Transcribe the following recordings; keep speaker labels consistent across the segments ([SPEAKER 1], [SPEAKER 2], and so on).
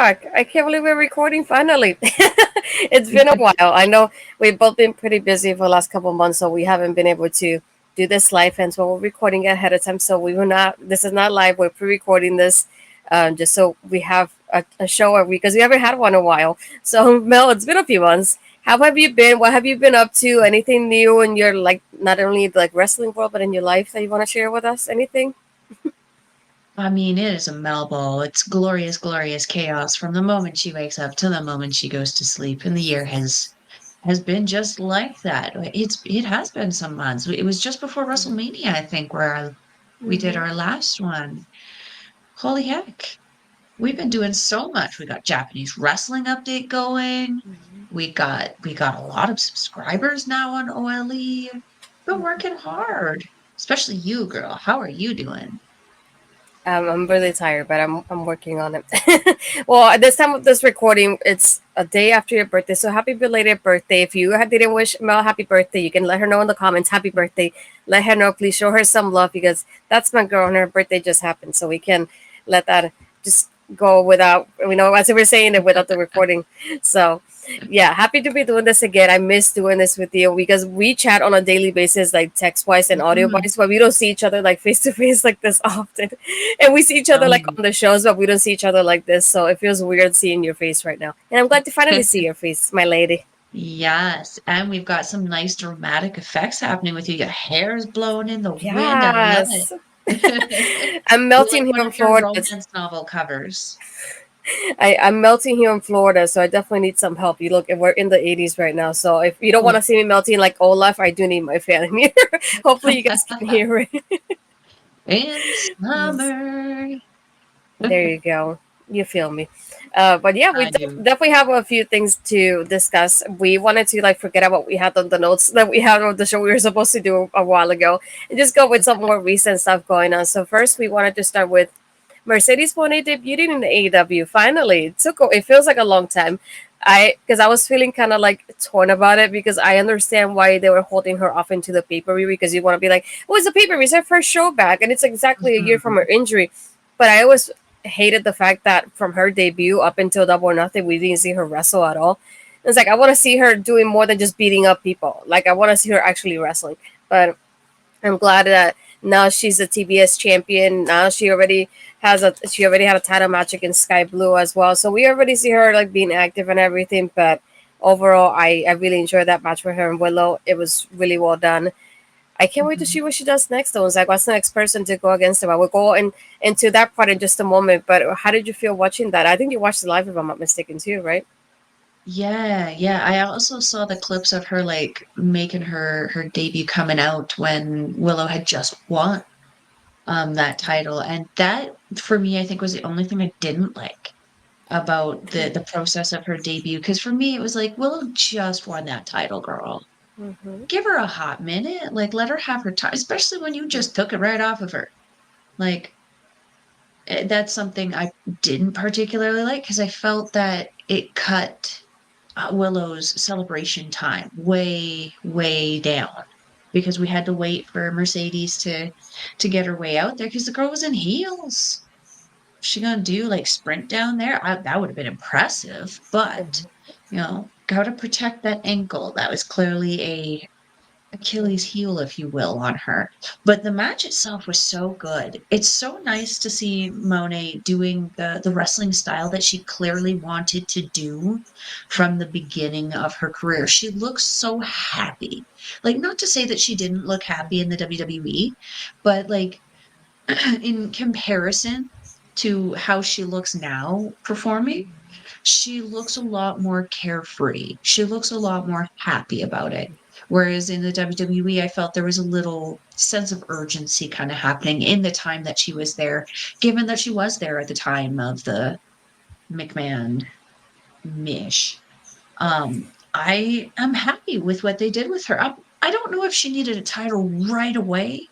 [SPEAKER 1] back. I can't believe we're recording finally. It's been a while. I know we've both been pretty busy for the last couple of months, so we haven't been able to do this live. And so we're recording ahead of time. So we will not, this is not live. We're pre recording this just so we have a show every week because we haven't had one in a while. So, Mel, it's been a few months. How have you been? What have you been up to? Anything new in your, like, not only like wrestling world, but in your life that you want to share with us? Anything?
[SPEAKER 2] I mean, it is a Melball. It's glorious, glorious chaos from the moment she wakes up to the moment she goes to sleep. And the year has been just like that. It has been some months. It was just before WrestleMania, I think, where we did
[SPEAKER 1] Mm-hmm.
[SPEAKER 2] our last one. Holy heck. We've been doing so much. We got Japanese wrestling update going. We got a lot of subscribers now on OLE. Been working hard. Especially you, girl. How are you doing?
[SPEAKER 1] I'm really tired, but I'm working on it. Well, at this time of this recording, it's a day after your birthday, so happy belated birthday! If you didn't wish Mel happy birthday, you can let her know in the comments. Happy birthday! Let her know. Please show her some love because that's my girl, and her birthday just happened, so we can let that just go without, as we were saying it, without the recording. So yeah, happy to be doing this again. I miss doing this with you because we chat on a daily basis, like text wise and audio
[SPEAKER 2] Mhm.
[SPEAKER 1] wise, but we don't see each other like face to face like this often. And we see each other like
[SPEAKER 2] Um,
[SPEAKER 1] on the shows, but we don't see each other like this. So it feels weird seeing your face right now. And I'm glad to finally see your face, my lady.
[SPEAKER 2] yes, and we've got some nice dramatic effects happening with you. Your hair is blowing in the wind. I love it.
[SPEAKER 1] Yes. I'm
[SPEAKER 2] You're like
[SPEAKER 1] melting here
[SPEAKER 2] one
[SPEAKER 1] in
[SPEAKER 2] of your
[SPEAKER 1] Florida.
[SPEAKER 2] romance novel covers.
[SPEAKER 1] I'm melting here in Florida, so I definitely need some help. You look, we're in the 80s right now, so if you don't want
[SPEAKER 2] Oh,
[SPEAKER 1] to see me melting like Olaf, I do need my fan in here. Hopefully, you guys can hear it.
[SPEAKER 2] in summer.
[SPEAKER 1] There you go. You feel me. But yeah, we
[SPEAKER 2] I do.
[SPEAKER 1] definitely have a few things to discuss. We wanted to like forget about what we had on the notes that we had on the show we were supposed to do a while ago and just go with some more recent stuff going on. So first, we wanted to start with Mercedes Moné debuting in the AEW. Finally, it feels like a long time. Because I was feeling kind of like torn about it because I understand why they were holding her off into the pay per view because you want to be like, oh, it's a pay per view, it's her first show back, and it's exactly a year from
[SPEAKER 2] Mhm.
[SPEAKER 1] her injury. But I always hated the fact that from her debut up until Double or Nothing, we didn't see her wrestle at all. It's like I want to see her doing more than just beating up people. Like I want to see her actually wrestling. But I'm glad that now she's a TBS champion. Now she already had a title match against Sky Blue as well. So we already see her like being active and everything. But overall, I really enjoyed that match with her and Willow. It was really well done. I can't wait to
[SPEAKER 2] Mhm.
[SPEAKER 1] see what she does next. Though, it's like what's the next person to go against her? We'll go into that part in just a moment. But how did you feel watching that? I think you watched it live, if I'm not mistaken, too, right?
[SPEAKER 2] Yeah, yeah. I also saw the clips of her like making her debut coming out when Willow had just won that title. And that for me, I think was the only thing I didn't like about the process of her debut. Because for me, it was like, Willow just won that title, girl.
[SPEAKER 1] Mm-hmm.
[SPEAKER 2] Give her a hot minute. Like, let her have her time, especially when you just took it right off of her. Like, that's something I didn't particularly like because I felt that it cut Willow's celebration time way, way down because we had to wait for Mercedes to get her way out there because the girl was in heels. She gonna do like sprint down there? That would have been impressive, but gotta protect that ankle. That was clearly a Achilles heel, if you will, on her. But the match itself was so good. It's so nice to see Monet doing the wrestling style that she clearly wanted to do from the beginning of her career. She looks so happy. Like, not to say that she didn't look happy in the WWE, but like in comparison to how she looks now performing, she looks a lot more carefree. She looks a lot more happy about it. Whereas in the WWE, I felt there was a little sense of urgency kind of happening in the time that she was there, given that she was there at the time of the McMahon Mish. I am happy with what they did with her. I don't know if she needed a title right away.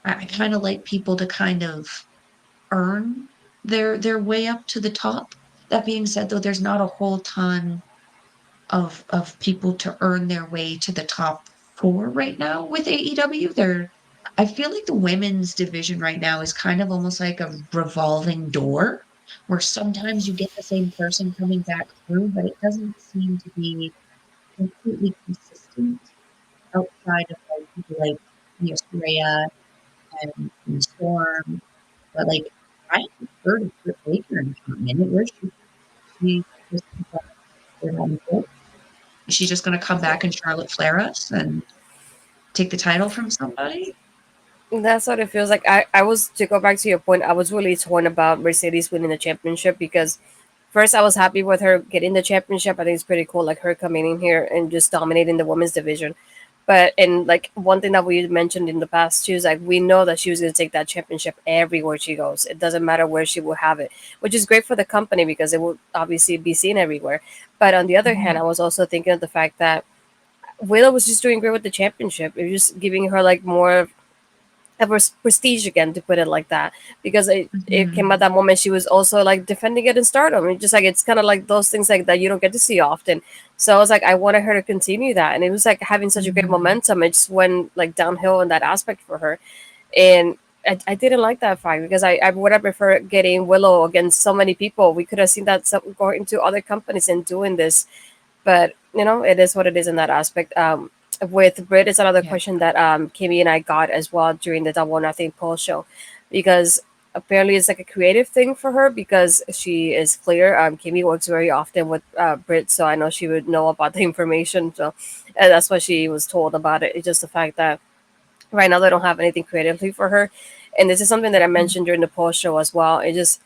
[SPEAKER 2] I kind of like people to kind of earn their way up to the top. That being said, though, there's not a whole ton of people to earn their way to the top four right now with AEW. I feel like the women's division right now is kind of almost like a revolving door. where sometimes you get the same person coming back through, but it doesn't seem to be completely consistent outside of like people like Soraya and Storm. But like I haven't heard of Britt Baker in a minute. Where's she just is she just gonna come back and Charlotte Flair us and take the title from somebody?
[SPEAKER 1] That's what it feels like. I was, to go back to your point, I was really torn about Mercedes winning the championship because first I was happy with her getting the championship. I think it's pretty cool, like her coming in here and just dominating the women's division. But and like one thing that we mentioned in the past too is like we know that she was going to take that championship everywhere she goes. It doesn't matter where she will have it, which is great for the company because it will obviously be seen everywhere. But on the other hand, I
[SPEAKER 2] Mhm,
[SPEAKER 1] was also thinking of the fact that Willow was just doing great with the championship. It was just giving her like more of prestige again, to put it like that, because it came at
[SPEAKER 2] mhm,
[SPEAKER 1] that moment she was also like defending it in Stardom. It's just like it's kind of like those things like that you don't get to see often. So I was like, I wanted her to continue that, and it was like having such a great
[SPEAKER 2] mhm,
[SPEAKER 1] momentum. It just went like downhill in that aspect for her, and I didn't like that fact because I would have preferred getting Willow against so many people. We could have seen that some, going to other companies and doing this, but it is what it is in that aspect. With Brit, it's another
[SPEAKER 2] yeah,
[SPEAKER 1] question that Kimmy and I got as well during the Double or Nothing poll show, because apparently it's like a creative thing for her because she is clear. Kimmy works very often with Brit, so I know she would know about the information. So that's what she was told about it. It's just the fact that right now they don't have anything creatively for her, and this is something that I
[SPEAKER 2] mm,
[SPEAKER 1] mentioned during the poll show as well. It just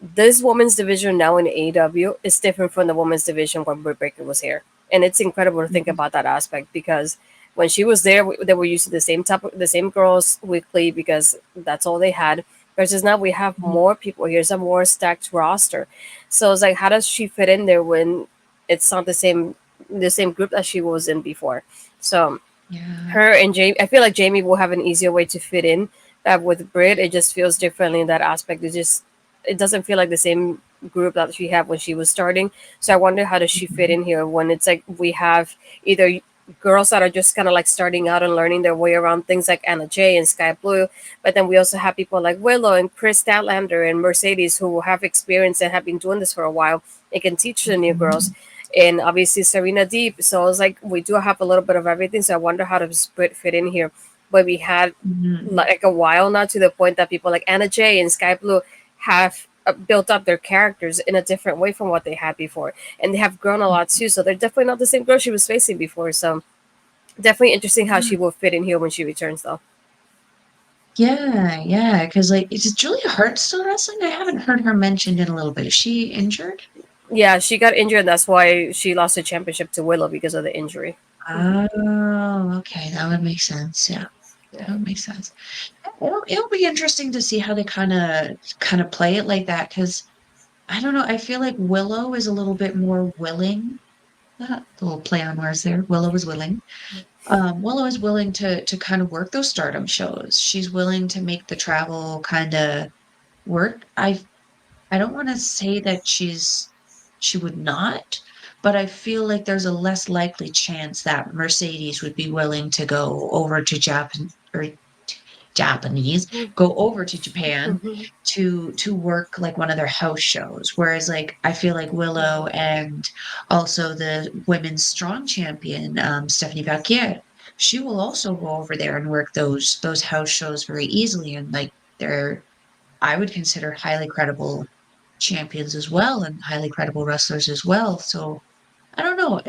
[SPEAKER 1] this women's division now in AEW is different from the women's division when Britt Baker was here, and it's incredible to think
[SPEAKER 2] mhm,
[SPEAKER 1] about that aspect because when she was there, they were using the same girls weekly because that's all they had. Versus now we have
[SPEAKER 2] mhm,
[SPEAKER 1] more people here, it's a more stacked roster. So it's like, how does she fit in there when it's not the same group that she was in before? So
[SPEAKER 2] yeah,
[SPEAKER 1] her and Jamie, I feel like Jamie will have an easier way to fit in. With Brit, it just feels differently in that aspect. It doesn't feel like the same group that she had when she was starting. So I wonder how does she fit
[SPEAKER 2] mhm,
[SPEAKER 1] in here when it's like we have either girls that are just kind of like starting out and learning their way around things like Anna Jay and Sky Blue, but then we also have people like Willow and Chris Statlander and Mercedes who have experience and have been doing this for a while and can teach the new girls,
[SPEAKER 2] mhm,
[SPEAKER 1] and obviously Serena Deep. So it's like we do have a little bit of everything. So I wonder how to split fit in here. But we had
[SPEAKER 2] mhm,
[SPEAKER 1] like a while now to the point that people like Anna Jay and Sky Blue have built up their characters in a different way from what they had before, and they have grown a lot too. So they're definitely not the same girl she was facing before. So definitely interesting how she
[SPEAKER 2] yeah,
[SPEAKER 1] will fit in here when she returns, though.
[SPEAKER 2] yeah, yeah. Because like, is Julia Hart still wrestling? I haven't heard her mentioned in a little bit. Is she injured?
[SPEAKER 1] Yeah, she got injured, and that's why she lost the championship to Willow because of the injury. Hmm.
[SPEAKER 2] Oh, okay, that would make sense. Yeah,
[SPEAKER 1] Yeah.
[SPEAKER 2] that would make sense. It'll be interesting to see how they kind of play it like that. Because I don't know. I feel like Willow is a little bit more willing. A little play on words there. Willow is willing. Willow is willing to kind of work those stardom shows. She's willing to make the travel kind of work. I don't want to say that she would not, but I feel like there's a less likely chance that Mercedes would be willing to go over to Japan or Japanese, go over to Japan
[SPEAKER 1] Hmm.
[SPEAKER 2] to work like one of their house shows. Whereas like I feel like Willow and also the women's strong champion, Stephanie Valkyrie, she will also go over there and work those house shows very easily. And like they're I would consider highly credible champions as well and highly credible wrestlers as well. So I don't know.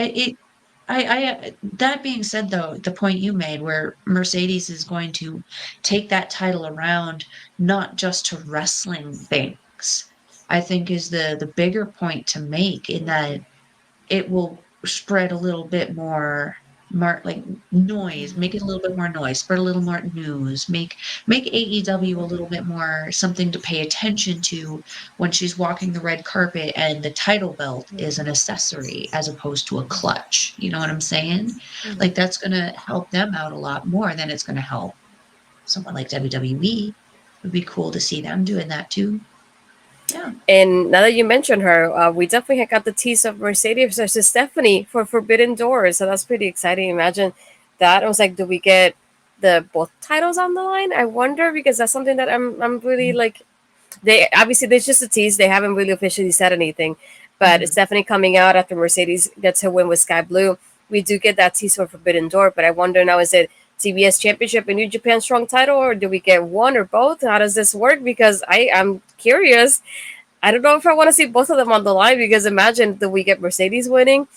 [SPEAKER 2] That being said, though, the point you made where Mercedes is going to take that title around, not just to wrestling things, I think is the bigger point to make in that it will spread a little bit more like noise, make it a little bit more noise, spread a little more news, make AEW a little bit more something to pay attention to when she's walking the red carpet and the title belt is an accessory as opposed to a clutch. You know what I'm saying? Like that's gonna help them out a lot more than it's gonna help someone like WWE. It would be cool to see them doing that too. Yeah.
[SPEAKER 1] And now that you mentioned her, we definitely got the tease of Mercedes versus Stephanie for Forbidden Doors, so that's pretty exciting. Imagine that. I was like, do we get the both titles on the line? I wonder because that's something that I'm really like. They obviously there's just a tease. They haven't really officially said anything, but it's
[SPEAKER 2] Mhm.
[SPEAKER 1] definitely coming out after Mercedes gets her win with Sky Blue. We do get that tease for Forbidden Door, but I wonder now, is it TBS Championship and New Japan Strong Title, or do we get one or both? How does this work? Because I'm curious. I don't know if I want to see both of them on the line, because imagine that we get Mercedes winning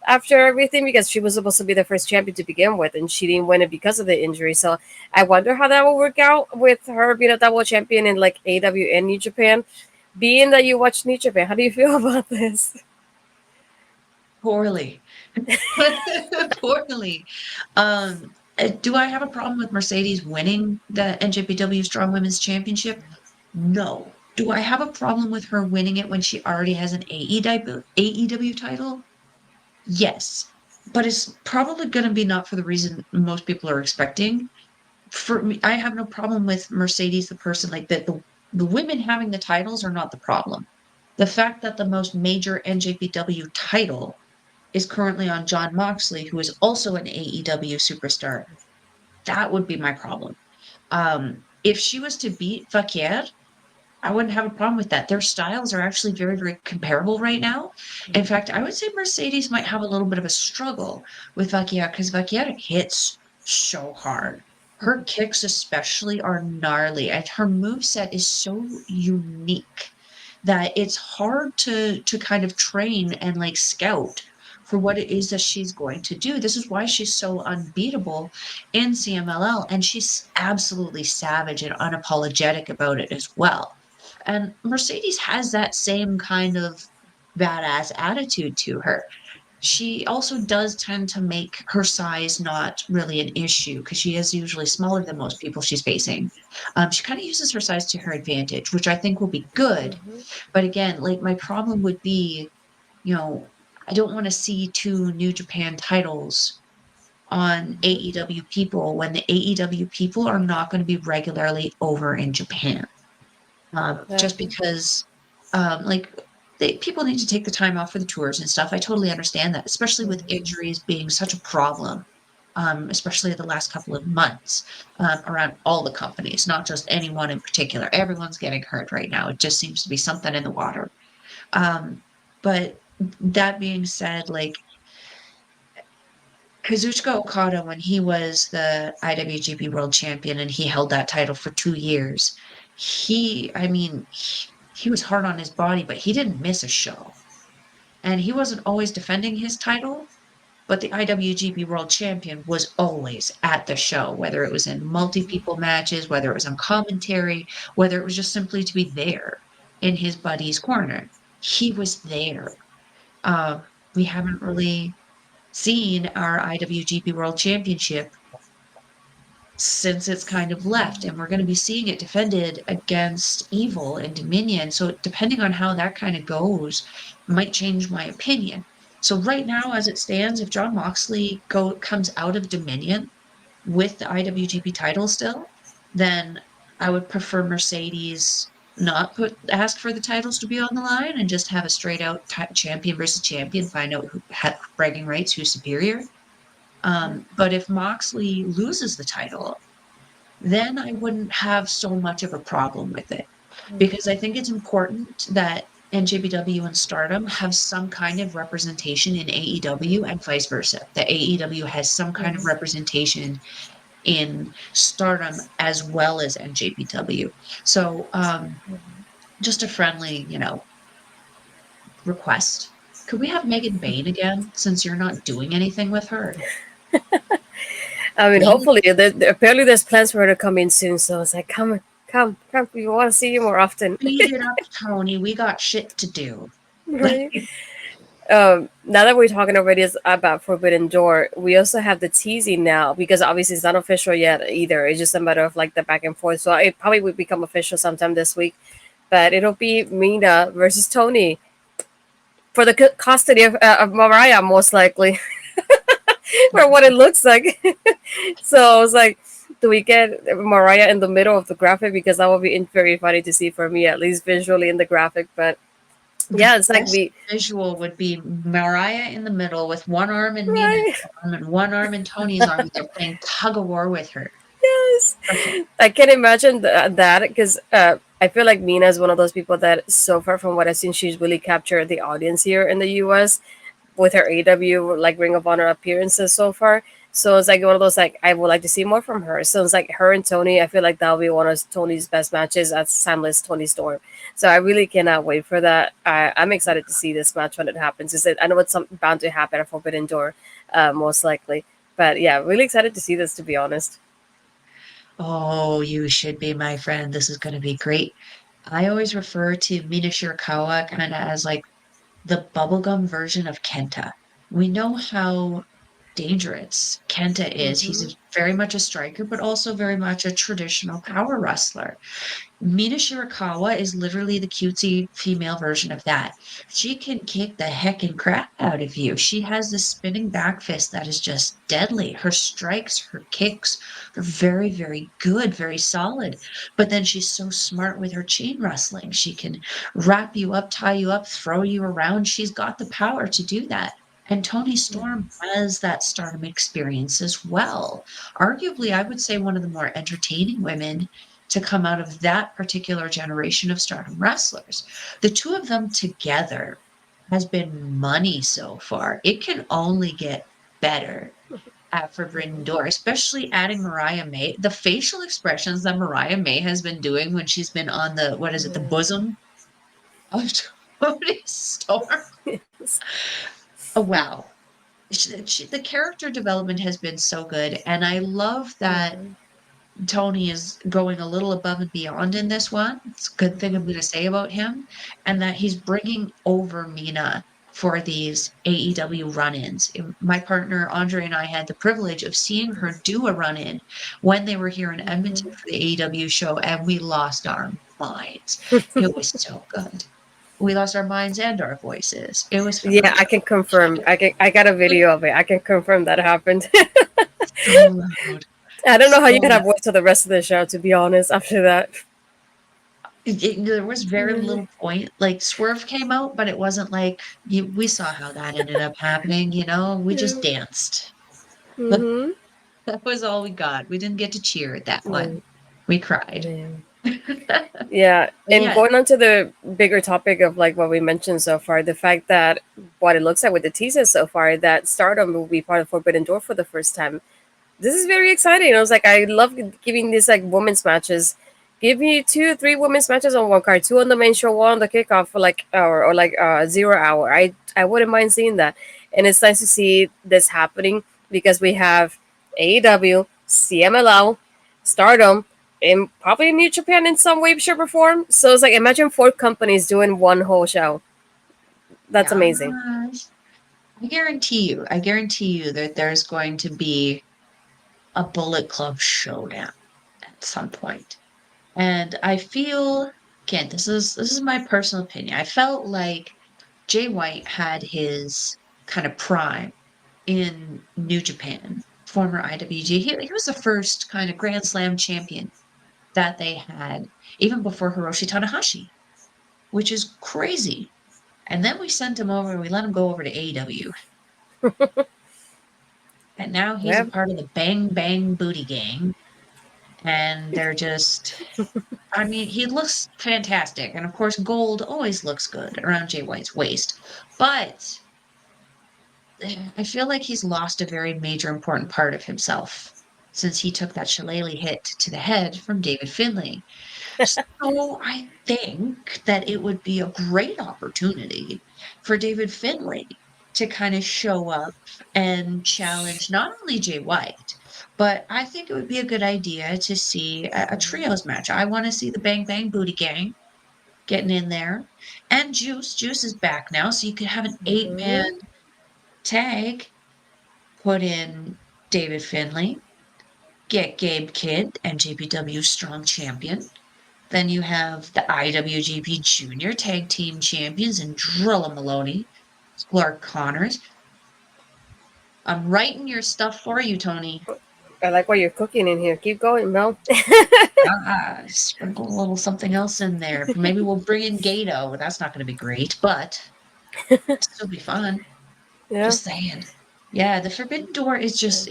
[SPEAKER 1] after everything, because she was supposed to be the first champion to begin with and she didn't win it because of the injury. So I wonder how that will work out with her being a double champion in like AW and New Japan. Being that you watch New Japan, how do you feel about this?
[SPEAKER 2] Poorly. Poorly. Do I have a problem with Mercedes winning the NJPW Strong Women's Championship? No. Do I have a problem with her winning it when she already has an AEW title? Yes. But it's probably going to be not for the reason most people are expecting. For me, I have no problem with Mercedes, the person, like that. The women having the titles are not the problem. The fact that the most major NJPW title is currently on John Moxley, who is also an AEW superstar, that would be my problem. If she was to beat Fakir, I wouldn't have a problem with that. Their styles are actually very, very comparable right now. In fact, I would say Mercedes might have a little bit of a struggle with Fakir because Fakir hits so hard. Her kicks, especially, are gnarly, and her move set is so unique that it's hard to kind of train and like scout for what it is that she's going to do. This is why she's so unbeatable in CMLL, and she's absolutely savage and unapologetic about it as well. And Mercedes has that same kind of badass attitude to her. She also does tend to make her size not really an issue because she is usually smaller than most people she's facing. She kind of uses her size to her advantage, which I think will be good.
[SPEAKER 1] Mm-hmm.
[SPEAKER 2] But again, like my problem would be, you know, I don't want to see two New Japan titles on AEW people when the AEW people are not going to be regularly over in Japan. Just
[SPEAKER 1] Exactly.
[SPEAKER 2] because, like, people need to take the time off for the tours and stuff. I totally understand that, especially with
[SPEAKER 1] Mm-hmm.
[SPEAKER 2] injuries being such a problem, especially the last couple of months around all the companies, not just anyone in particular. Everyone's getting hurt right now. It just seems to be something in the water. Um, but that being said, like Kazuchika Okada, when he was the IWGP World Champion and he held that title for 2 years, I mean, he was hard on his body, but he didn't miss a show. And he wasn't always defending his title, but the IWGP World Champion was always at the show, whether it was in multi-people matches, whether it was on commentary, whether it was just simply to be there in his buddy's corner. He was there. Uh, we haven't really seen our IWGP World Championship since it's kind of left, and we're going to be seeing it defended against Evil and Dominion. So depending on how that kind of goes, might change my opinion. So right now, as it stands, if John Moxley comes out of Dominion with the IWGP title still, then I would prefer Mercedes not ask for the titles to be on the line and just have a straight out champion versus champion, find out who had bragging rights, who's superior. But if Moxley loses the title, then I wouldn't have so much of a problem with it because I think it's important that NJPW and Stardom have some kind of representation in AEW and vice versa. That AEW has some kind of
[SPEAKER 1] Mm-hmm.
[SPEAKER 2] representation in Stardom as well as NJPW. So, just a friendly, request. Could we have Megan Bain again since you're not doing anything with her?
[SPEAKER 1] I mean,
[SPEAKER 2] Please
[SPEAKER 1] hopefully, apparently there's plans for her to come in soon. So it's like, come, come, come. We want to see you more often.
[SPEAKER 2] speed it up, Tony. We got shit to do.
[SPEAKER 1] Right. Now that we're talking already about Forbidden Door, we also have the teasing now, because obviously it's not official yet either. It's just a matter of like the back and forth. So it probably would become official sometime this week. But it'll be Mina versus Tony for the custody of Mariah, most likely, for what it looks like. So I was like, do we get Mariah in the middle of the graphic? Because that would be very funny to see for me, at least visually in the graphic. But
[SPEAKER 2] The
[SPEAKER 1] yeah, it's like
[SPEAKER 2] best
[SPEAKER 1] we,
[SPEAKER 2] visual would be Mariah in the middle with one arm in Mina's
[SPEAKER 1] right?
[SPEAKER 2] arm and one arm in Tony's arm. They're playing tug of war with her.
[SPEAKER 1] Yes.
[SPEAKER 2] Perfect.
[SPEAKER 1] I can imagine that because I feel like Mina is one of those people that, so far from what I've seen, she's really captured the audience here in the U.S. with her AW like Ring of Honor appearances so far. So it's like one of those like I would like to see more from her. So it's like her and Tony. I feel like that'll be one of Tony's best matches at Timeless Tony Storm. So I really cannot wait for that. I'm excited to see this match when it happens. I know it's bound to happen at Forbidden Door, most likely. But yeah, really excited to see this. To be honest.
[SPEAKER 2] Oh, you should be, my friend. This is going to be great. I always refer to Mina Shirakawa kind of as like the bubblegum version of Kenta. We know how dangerous Kenta is. He's
[SPEAKER 1] Hmm.
[SPEAKER 2] very much a striker, but also very much a traditional power wrestler. Mina Shirakawa is literally the cutesy female version of that. She can kick the heckin' crap out of you. She has this spinning back fist that is just deadly. Her strikes, her kicks are very, very good, very solid. But then she's so smart with her chain wrestling. She can wrap you up, tie you up, throw you around. She's got the power to do that. And Tony Storm has that stardom experience as well. Arguably, I would say one of the more entertaining women to come out of that particular generation of stardom wrestlers. The two of them together has been money so far. It can only get better at Forbidden Door, especially adding Mariah May. The facial expressions that Mariah May has been doing when she's been on the, what is it, the bosom of Tony Storm. Oh, wow. The character development has been so good. And I love that Tony is going a little above and beyond in this one. It's a good thing I'm going to say about him. And that he's bringing over Mina for these AEW run-ins. My partner Andre and I had the privilege of seeing her do a run-in when they were here in Edmonton for the AEW show, and we lost our minds. It was so good. We lost our minds and our voices. It was
[SPEAKER 1] Yeah, I can
[SPEAKER 2] phenomenal.
[SPEAKER 1] confirm. I got a video of it. I can confirm that happened.
[SPEAKER 2] So loud.
[SPEAKER 1] I don't know how
[SPEAKER 2] So
[SPEAKER 1] you could
[SPEAKER 2] loud.
[SPEAKER 1] have voice to the rest of the show. To be honest, after that.
[SPEAKER 2] There was very little point. Like Swerve came out, but it wasn't like we saw how that ended up happening, you know? We just
[SPEAKER 1] Yeah.
[SPEAKER 2] danced.
[SPEAKER 1] Mm-hmm.
[SPEAKER 2] That was all we got. We didn't get to cheer at that one.
[SPEAKER 1] Right.
[SPEAKER 2] We cried.
[SPEAKER 1] Yeah.
[SPEAKER 2] But
[SPEAKER 1] Yeah, and
[SPEAKER 2] yeah,
[SPEAKER 1] going on to the bigger topic of like what we mentioned so far, the fact that what it looks like with the teasers so far, that Stardom will be part of Forbidden Door for the first time. This is very exciting. I was like, I love giving these like women's matches. Give me two, three women's matches on one card, two on the main show, one on the kickoff for like hour or like 0 hour. I wouldn't mind seeing that, and it's nice to see this happening because we have AEW, CMLL, Stardom, and probably New Japan in some way, shape, or form. So it's like imagine four companies doing one whole show. That's amazing.
[SPEAKER 2] yes. I guarantee you that there's going to be a Bullet Club showdown at some point. And I feel, again, this is my personal opinion. I felt like Jay White had his kind of prime in New Japan, former IWG. He was the first kind of Grand Slam champion that they had, even before Hiroshi Tanahashi, which is crazy. And then we sent him over, we let him go over to AEW. And now he's a
[SPEAKER 1] Yeah.
[SPEAKER 2] part of the Bang Bang Booty Gang. And they're just, I mean, he looks fantastic. And of course, gold always looks good around Jay White's waist. But I feel like he's lost a very major important part of himself since he took that shillelagh hit to the head from David Finlay. So I think that it would be a great opportunity for David Finlay to kind of show up and challenge not only Jay White, but I think it would be a good idea to see a trios match. I want to see the Bang Bang Booty Gang getting in there. And Juice. Juice is back now, so you could have an 8-man
[SPEAKER 1] Mhm.
[SPEAKER 2] tag, put in David Finlay, get Gabe Kidd, NJPW Strong Champion. Then you have the IWGP Junior Tag Team Champions and Drilla Maloney, Clark Connors. I'm writing your stuff for you, Tony.
[SPEAKER 1] I like what you're cooking in here. Keep going, Mel.
[SPEAKER 2] Sprinkle a little something else in there. Maybe we'll bring in Gato. That's not going to be great, but it'll still be fun.
[SPEAKER 1] Yeah.
[SPEAKER 2] Just saying. Yeah, the Forbidden Door is just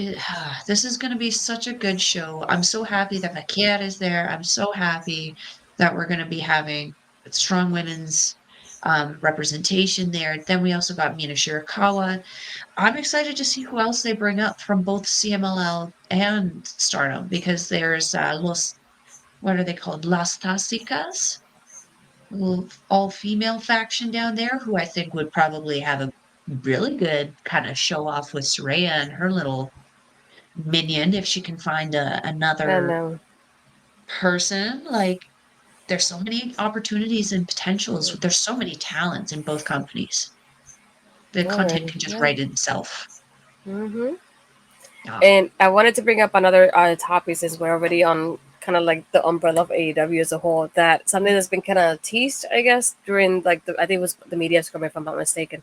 [SPEAKER 2] this is going to be such a good show. I'm so happy that my cat is there. I'm so happy. that we're going to be having strong women's representation there. Then we also got Mina Shirakawa. I'm excited to see who else they bring up from both CMLL and Stardom because there's what are they called? Las Tásicas, all female faction down there who I think would probably have a really good kind of show off with Soraya and her little minion if she can find
[SPEAKER 1] And
[SPEAKER 2] another person. Like, there's so many opportunities and potentials. There's so many talents in both companies. The content
[SPEAKER 1] already,
[SPEAKER 2] can just
[SPEAKER 1] yeah.
[SPEAKER 2] write itself.
[SPEAKER 1] Hmm.
[SPEAKER 2] Yeah.
[SPEAKER 1] And I wanted to bring up another topic since we're already on kind of like the umbrella of AEW as a whole. That something that's been kind of teased, I guess, during like I think it was the media scrum, if I'm not mistaken.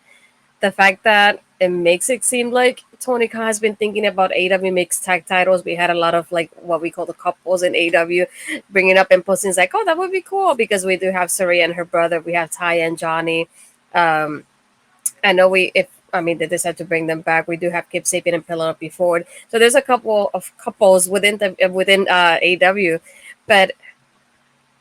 [SPEAKER 1] The fact that it makes it seem like Tony Khan has been thinking about AEW mixed tag titles. We had a lot of like what we call the couples in AEW bringing up and posting like, oh, that would be cool because we do have Saraya and her brother. We have Ty and Johnny. Um, I know we if I mean they decide to bring them back. We do have Kip Sapien and Penelope Ford. So there's a couple of couples within AEW, but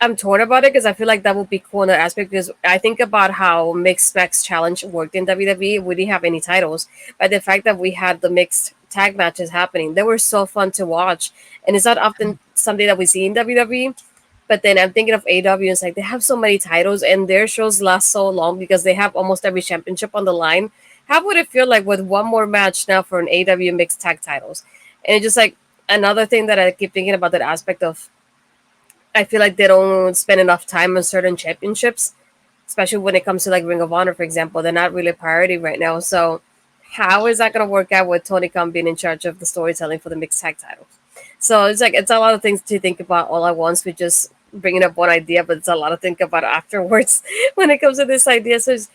[SPEAKER 1] I'm torn about it because I feel like that would be cool in that aspect because I think about how Mixed Max Challenge worked in WWE. We didn't have any titles, but the fact that we had the mixed tag matches happening, they were so fun to watch. And it's not often something that we see in WWE. But then I'm thinking of AW, and it's like they have so many titles and their shows last so long because they have almost every championship on the line. How would it feel like with one more match now for an AW mixed tag titles? And it's just like another thing that I keep thinking about that aspect of I feel like they don't spend enough time on certain championships, especially when it comes to like Ring of Honor, for example. They're not really a priority right now. So, how is that going to work out with Tony Khan being in charge of the storytelling for the mixed tag titles? So it's like it's a lot of things to think about all at once. We just bringing up one idea, but it's a lot to think about afterwards when it comes to this idea. So it's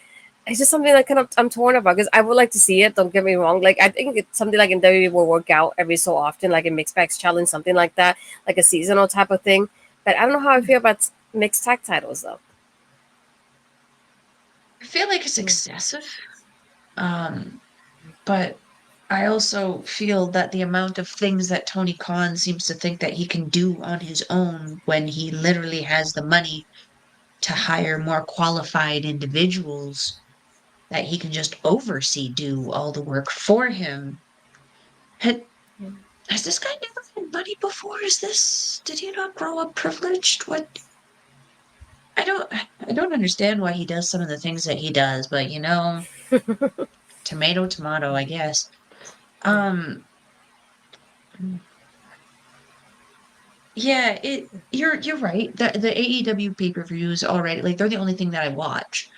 [SPEAKER 1] just something that kind of I'm torn about because I would like to see it. Don't get me wrong. Like I think it's something like in WWE will work out every so often, like a mixed bags challenge, something like that, like a seasonal type of thing. But I don't know how I feel about mixed tag titles though.
[SPEAKER 2] I feel like it's excessive. Um, but I also feel that the amount of things that Tony Khan seems to think that he can do on his own when he literally has the money to hire more qualified individuals that he can just oversee do all the work for him. Had, has this guy never had money before? Did he not grow up privileged? I don't understand why he does some of the things that he does, but tomato, tomato, I guess. Um, yeah, you're right. The AEW pay-per-views already, like they're the only thing that I watch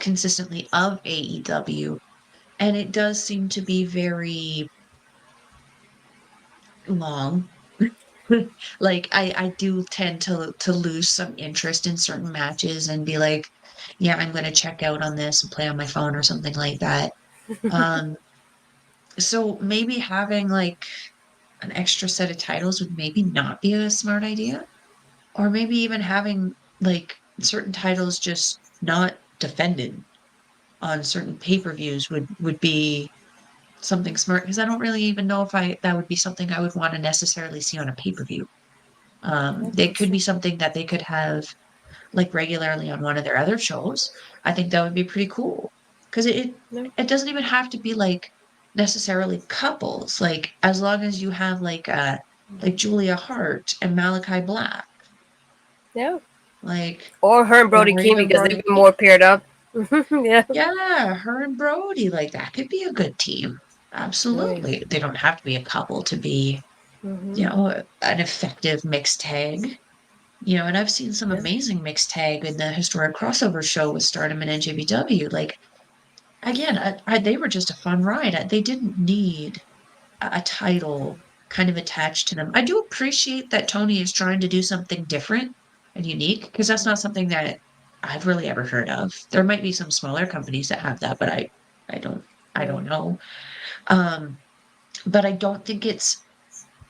[SPEAKER 2] consistently of AEW. And it does seem to be very long. Like I do tend to lose some interest in certain matches and be like, yeah, I'm gonna check out on this and play on my phone or something like that. Um, so maybe having like an extra set of titles would maybe not be a smart idea. Or maybe even having like certain titles just not defended on certain pay-per-views would be something smart because I don't really even know if I that would be something I would want to necessarily see on a pay-per-view. They
[SPEAKER 1] That's
[SPEAKER 2] could
[SPEAKER 1] true.
[SPEAKER 2] be something that they could have like regularly on one of their other shows. I think that would be pretty cool because
[SPEAKER 1] No.
[SPEAKER 2] it doesn't even have to be like necessarily couples. Like as long as you have like Julia Hart and Malachi Black,
[SPEAKER 1] Yeah.
[SPEAKER 2] like
[SPEAKER 1] Or her and Brody
[SPEAKER 2] or
[SPEAKER 1] King
[SPEAKER 2] even
[SPEAKER 1] because
[SPEAKER 2] Brody
[SPEAKER 1] they've been
[SPEAKER 2] King.
[SPEAKER 1] more paired up. Yeah.
[SPEAKER 2] Yeah, her and Brody, like that could be a good team.
[SPEAKER 1] Oh yeah.
[SPEAKER 2] Absolutely. They don't have to be a couple to be,
[SPEAKER 1] Mm-hmm.
[SPEAKER 2] an effective mixed tag. And I've seen some
[SPEAKER 1] Yeah.
[SPEAKER 2] amazing mixed tag in the historic crossover show with Stardom and NJPW. Like, again, they were just a fun ride. They didn't need a title kind of attached to them. I do appreciate that Tony is trying to do something different and unique because that's not something that I've really ever heard of. There might be some smaller companies that have that, but I don't I
[SPEAKER 1] Yeah.
[SPEAKER 2] don't know. Um, but I don't think it's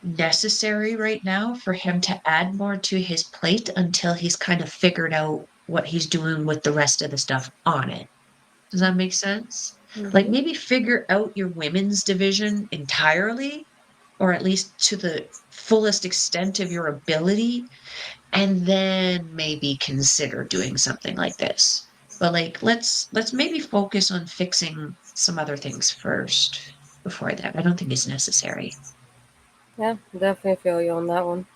[SPEAKER 2] necessary right now for him to add more to his plate until he's kind of figured out what he's doing with the rest of the stuff on it. Does that make sense? Like
[SPEAKER 1] Mm-hmm.
[SPEAKER 2] maybe figure out your women's division entirely, or at least to the fullest extent of your ability, and then maybe consider doing something like this. But like let's maybe focus on fixing some other things first before that. I don't think it's necessary.
[SPEAKER 1] Yeah, definitely feel you on that one.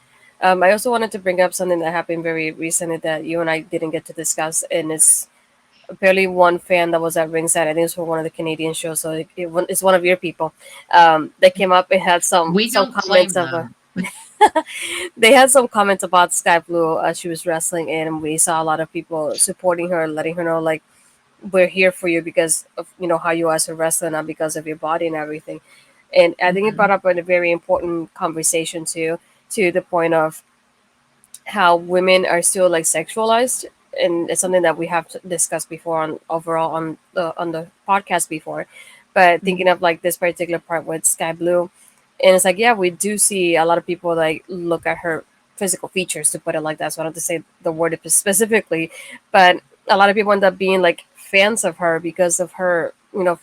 [SPEAKER 1] I also wanted to bring up something that happened very recently that you and I didn't get to discuss, and it's apparently one fan that was at ringside. I think it's for one of the Canadian shows, so it's one of your people. That came up and had
[SPEAKER 2] We
[SPEAKER 1] some
[SPEAKER 2] don't
[SPEAKER 1] comments
[SPEAKER 2] claim
[SPEAKER 1] of.
[SPEAKER 2] them.
[SPEAKER 1] They had some comments about Sky Blue as she was wrestling, and we saw a lot of people supporting her, letting her know like we're here for you because of how you are as a wrestler, not because of your body and everything. And I think it brought
[SPEAKER 2] Mhm,
[SPEAKER 1] up a very important conversation too, to the point of how women are still like sexualized, and it's something that we have discussed before on overall on the podcast before. But thinking
[SPEAKER 2] mhm,
[SPEAKER 1] of like this particular part with Sky Blue, and it's like yeah, we do see a lot of people like look at her physical features, to put it like that. So I don't have to say the word specifically, but a lot of people end up being like fans of her because of her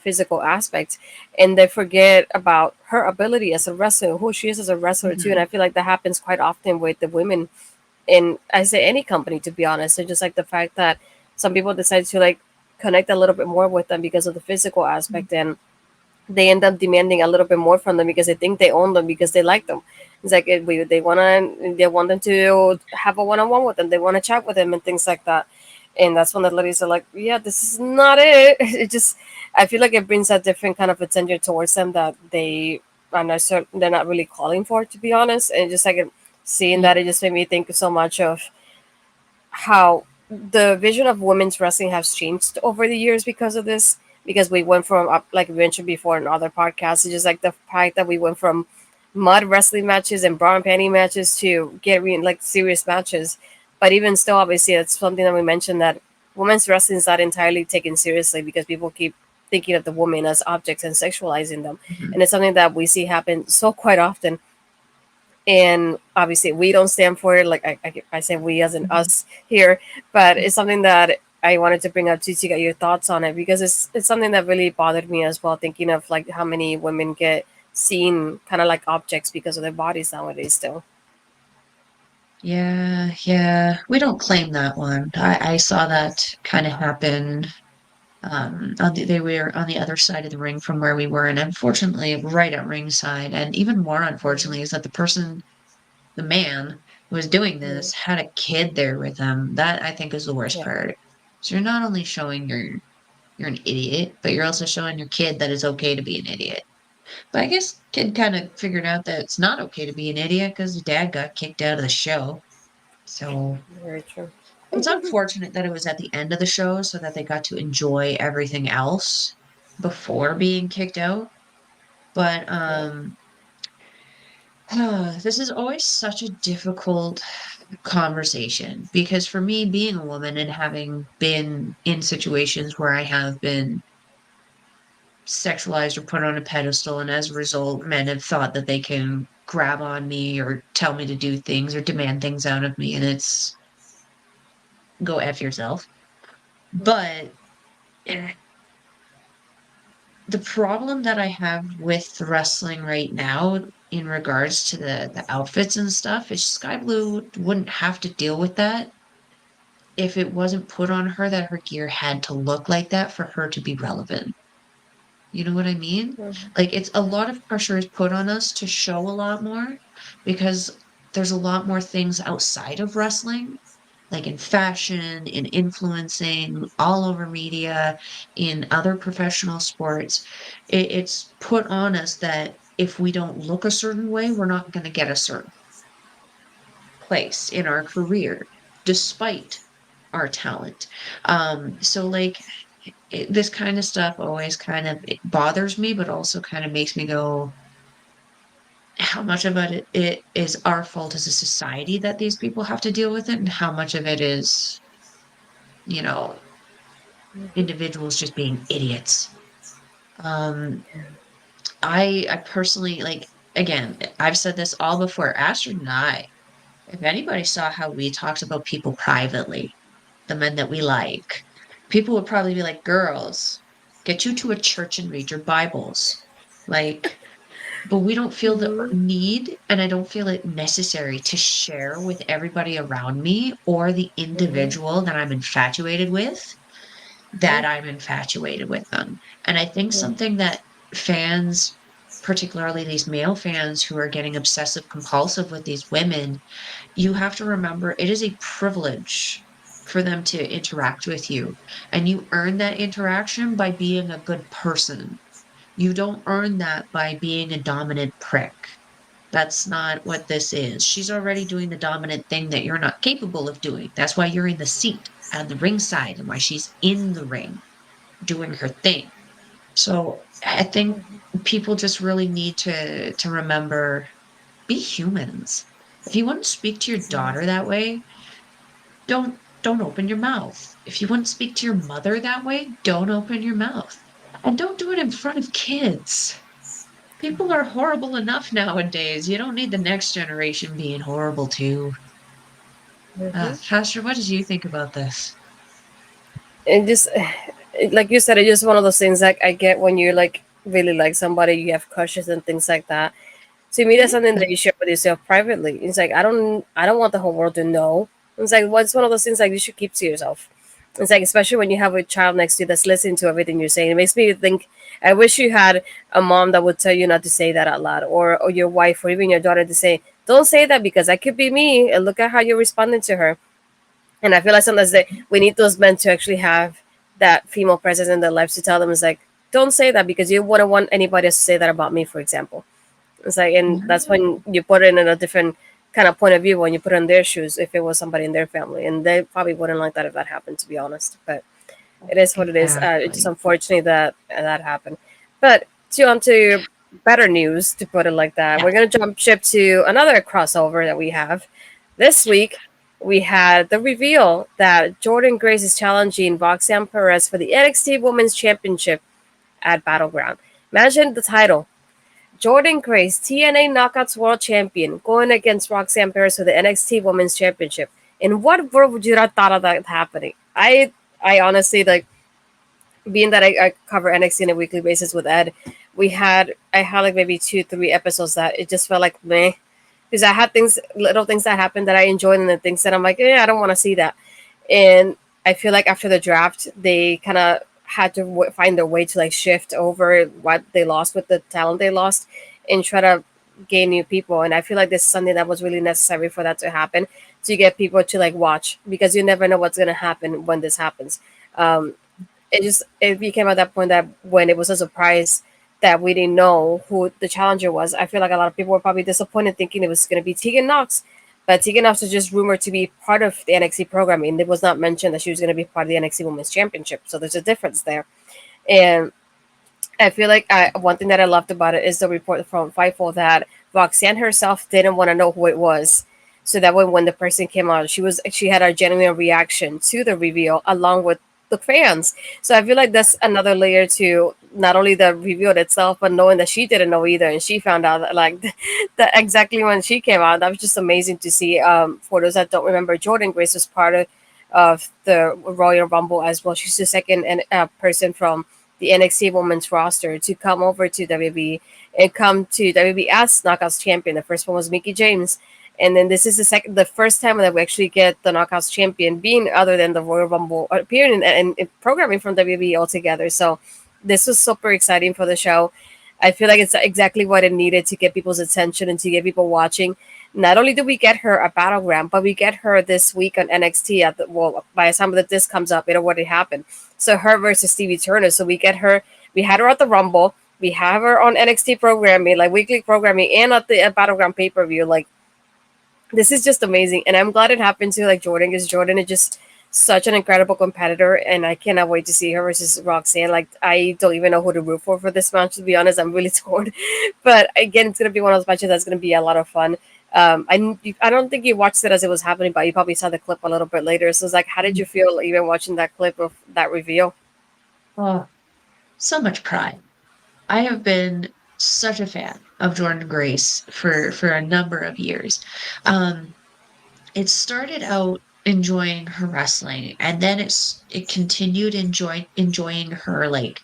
[SPEAKER 1] physical aspects, and they forget about her ability as a wrestler, who she is as a wrestler too. And
[SPEAKER 2] mhm.
[SPEAKER 1] I feel like that happens quite often with the women in, I say, any company, to be honest. And just like the fact that some people decide to like connect a little bit more with them because of the physical aspect, and they end up demanding a little bit more from them because they think they own them because they like them. It's like they want them to have a one-on-one with them, they want to chat with them and things like that. And that's when the ladies are like, yeah, this is not it. It just, I feel like it brings a different kind of attention towards them that they are not they're not really calling for, to be honest. And just like seeing
[SPEAKER 2] Yeah.
[SPEAKER 1] that, it just made me think so much of how the vision of women's wrestling has changed over the years because of this. Because we went from, like we mentioned before in other podcasts, it's just like the fact that we went from mud wrestling matches and bra and panty matches to like serious matches. But even still, obviously, it's something that we mentioned, that women's wrestling is not entirely taken seriously because people keep thinking of the women as objects and sexualizing them.
[SPEAKER 2] Mhm,
[SPEAKER 1] And it's something that we see happen so quite often, and obviously we don't stand for it, like I say we as in
[SPEAKER 2] mhm.
[SPEAKER 1] us here, but it's something that I wanted to bring up to get your thoughts on it, because it's something that really bothered me as well, thinking of like how many women get seen kind of like objects because of their bodies nowadays still.
[SPEAKER 2] Yeah, yeah. We don't claim that one. I saw that kind of happen. They were on the other side of the ring from where we were, and unfortunately, right at ringside. And even more unfortunately is that the man who was doing
[SPEAKER 1] Mhm.
[SPEAKER 2] this, had a kid there with him. That I think is the worst
[SPEAKER 1] Yeah,
[SPEAKER 2] part. So you're not only showing you're an idiot, but you're also showing your kid that it's okay to be an idiot. But I guess kid kind of figured out that it's not okay to be an idiot because his dad got kicked out of the show. So
[SPEAKER 1] very true.
[SPEAKER 2] it's unfortunate that it was at the end of the show so that they got to enjoy everything else before being kicked out. But
[SPEAKER 1] Yeah.
[SPEAKER 2] this is always such a difficult conversation because for me, being a woman and having been in situations where I have been sexualized or put on a pedestal, and as a result, men have thought that they can grab on me or tell me to do things or demand things out of me, and it's go F yourself. But eh, the problem that I have with wrestling right now in regards to the outfits and stuff is Sky Blue wouldn't have to deal with that if it wasn't put on her that her gear had to look like that for her to be relevant. You know what I mean?
[SPEAKER 1] Mhm.
[SPEAKER 2] Like it's a lot of pressure is put on us to show a lot more because there's a lot more things outside of wrestling, like in fashion, in influencing, all over media, in other professional sports. It's put on us that if we don't look a certain way, we're not going to get a certain place in our career, despite our talent. So like this kind of stuff always kind of it bothers me, but also kind of makes me go, how much of it is our fault as a society that these people have to deal with it, and how much of it is, you know, individuals just being idiots. Um, I personally like again, I've said this all before. Astrid and I, if anybody saw how we talked about people privately, the men that we like, people would probably be like, girls, get you to a church and read your Bibles. Like, but we don't feel the
[SPEAKER 1] Mhm.
[SPEAKER 2] need, and I don't feel it necessary to share with everybody around me or the
[SPEAKER 1] Mhm.
[SPEAKER 2] individual that I'm infatuated with, that I'm infatuated with them. And I think
[SPEAKER 1] Mhm.
[SPEAKER 2] something that fans, particularly these male fans who are getting obsessive compulsive with these women, you have to remember it is a privilege for them to interact with you. And you earn that interaction by being a good person. You don't earn that by being a dominant prick. That's not what this is. She's already doing the dominant thing that you're not capable of doing. That's why you're in the seat and the ringside and why she's in the ring doing her thing. So I think people just really need to remember, be humans. If you want to speak to your daughter that way, don't open your mouth. If you want to speak to your mother that way, don't open your mouth. And don't do it in front of kids. People are horrible enough nowadays. You don't need the next generation being horrible too.
[SPEAKER 1] Mhm.
[SPEAKER 2] Pastor, what did you think about this?
[SPEAKER 1] And just like you said, it's just one of those things like I get when you like really like somebody, you have crushes and things like that. To me, that's something
[SPEAKER 2] Yeah.
[SPEAKER 1] that you share with yourself privately. It's like I don't want the whole world to know. It's like what's one of those things like you should keep to yourself. It's like especially when you have a child next to you that's listening to everything you're saying. It makes me think. I wish you had a mom that would tell you not to say that out loud, or your wife, or even your daughter to say, "Don't say that because that could be me." And look at how you're responding to her. And I feel like sometimes we need those men to actually have that female presence in their lives to tell them, it's like, don't say that because you wouldn't want anybody else to say that about me, for example. It's like, and that's when you put it in a different kind of point of view when you put in their shoes if it was somebody in their family. And they probably wouldn't like that if that happened, to be honest. But it is what it is. It's just
[SPEAKER 2] Exactly.
[SPEAKER 1] unfortunate that that happened. But on to better news, to put it like that.
[SPEAKER 2] Yeah.
[SPEAKER 1] We're going to jump ship to another crossover that we have. This week, we had the reveal that Jordan Grace is challenging Roxanne Perez for the NXT Women's Championship at Battleground. Imagine the title: Jordan Grace, TNA Knockouts World Champion, going against Roxanne Perez for the NXT Women's Championship. In what world would you have thought of that happening? I honestly like, being that I cover NXT on a weekly basis with Ed. I had like maybe 2 3 episodes that it just felt like meh, because I had things, little things that happened that I enjoyed, and the things that I'm like, I don't want to see that. And I feel like after the draft, they kind of had to find their way to like shift over what they lost with the talent they lost, and try to gain new people. And I feel like this is something that was really necessary for that to happen, to get people to like watch, because you never know what's gonna happen when this happens. Um, it became at that point that when it was a surprise that we didn't know who the challenger was, I feel like a lot of people were probably disappointed thinking it was going to be Tegan Knox. But Tegan Knox was just rumored to be part of the NXT programming. It was not mentioned that she was going to be part of the NXT Women's Championship. So there's a difference there. And I feel like one thing that I loved about it is the report from Fightful that Roxanne herself didn't want to know who it was. So that way, when the person came out, she had a genuine reaction to the reveal along with the fans. So I feel like that's another layer to not only the reveal itself, but knowing that she didn't know either, and she found out that like that exactly when she came out. That was just amazing to see. For those that don't remember, Jordan Grace was part of the Royal Rumble as well. She's the second person from the NXT Women's roster to come over to WWE and come to WWE as Knockouts champion. The first one was Mickey James, and then this is the first time that we actually get the Knockouts champion being other than the Royal Rumble appearing in programming from WWE altogether. So this was super exciting for the show. I feel like it's exactly what it needed to get people's attention and to get people watching. Not only do we get her a battleground, but we get her this week on NXT. Well, by the time that this comes up, it already happened. So her versus Stevie Turner. So we get her. We had her at the Rumble. We have her on NXT programming, like weekly programming, and at the Battleground pay per view. Like this is just amazing, and I'm glad it happened to like Jordan, because Jordan is just such an incredible competitor, and I cannot wait to see her versus Roxanne. Like I don't even know who to root for this match. To be honest, I'm really torn. But again, it's gonna be one of those matches that's gonna be a lot of fun. I don't think you watched it as it was happening, but you probably saw the clip a little bit later. So it's like, how did you feel even watching that clip of that reveal?
[SPEAKER 2] Oh, so much pride. I have been such a fan of Jordan Grace for a number of years. Um, it started out enjoying her wrestling, and then it continued enjoying her like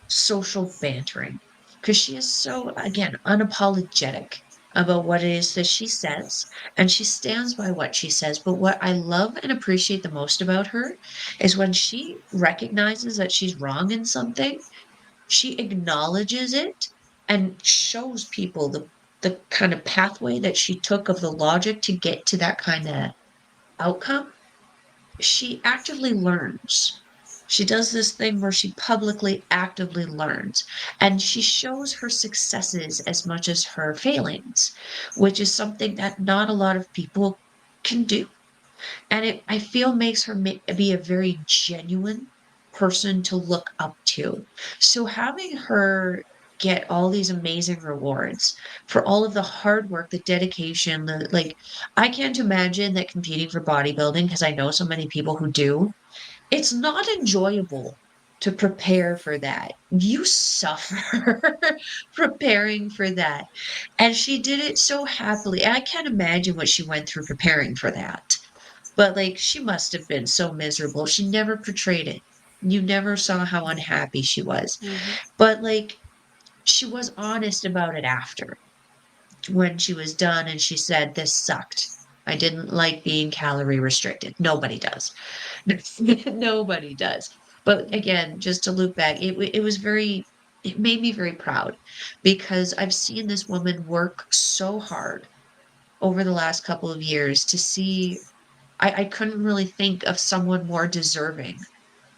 [SPEAKER 2] social bantering. because she is so, again, unapologetic about what it is that she says, and she stands by what she says. But what I love and appreciate the most about her is when she recognizes that she's wrong in something, she acknowledges it and shows people the kind of pathway that she took of the logic to get to that kind of outcome. She actively learns. She does this thing where she publicly actively learns, and she shows her successes as much as her failings, which is something that not a lot of people can do. And it, I feel, makes her be a very genuine person to look up to. So having her get all these amazing rewards for all of the hard work, the dedication, the like, I can't imagine that competing for bodybuilding, because I know so many people who do, it's not enjoyable to prepare for that. You suffer preparing for that. And she did it so happily. And I can't imagine what she went through preparing for that. But like, she must have been so miserable. She never portrayed it. You never saw how unhappy she was.
[SPEAKER 1] Mm-hmm.
[SPEAKER 2] But like, she was honest about it after, when she was done, and she said, "This sucked. I didn't like being calorie restricted." Nobody does. Nobody does. But again, just to loop back, it was very, it made me very proud, because I've seen this woman work so hard over the last couple of years to see. I couldn't really think of someone more deserving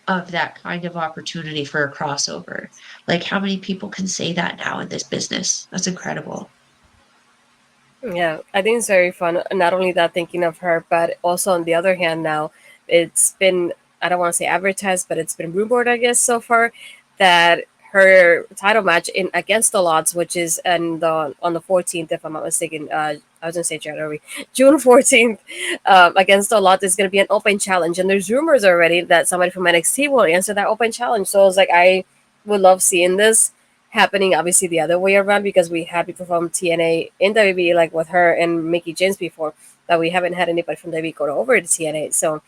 [SPEAKER 2] of that kind of opportunity for a crossover. Like, how many people can say that now in this business? That's incredible.
[SPEAKER 1] Yeah, I think it's very fun. Not only that, thinking of her, but also on the other hand, now it's been, I don't want to say advertised, but it's been rumored, I guess, so far that her title match in Against the Odds, which is on the 14th, if I'm not mistaken. I was gonna say January, June 14th, Against the Odds is gonna be an open challenge, and there's rumors already that somebody from NXT will answer that open challenge. So I was like, I would love seeing this happening obviously the other way around, because we had people from TNA in WWE, like with her and Mickey James before, that we haven't had anybody from WWE go over to TNA. So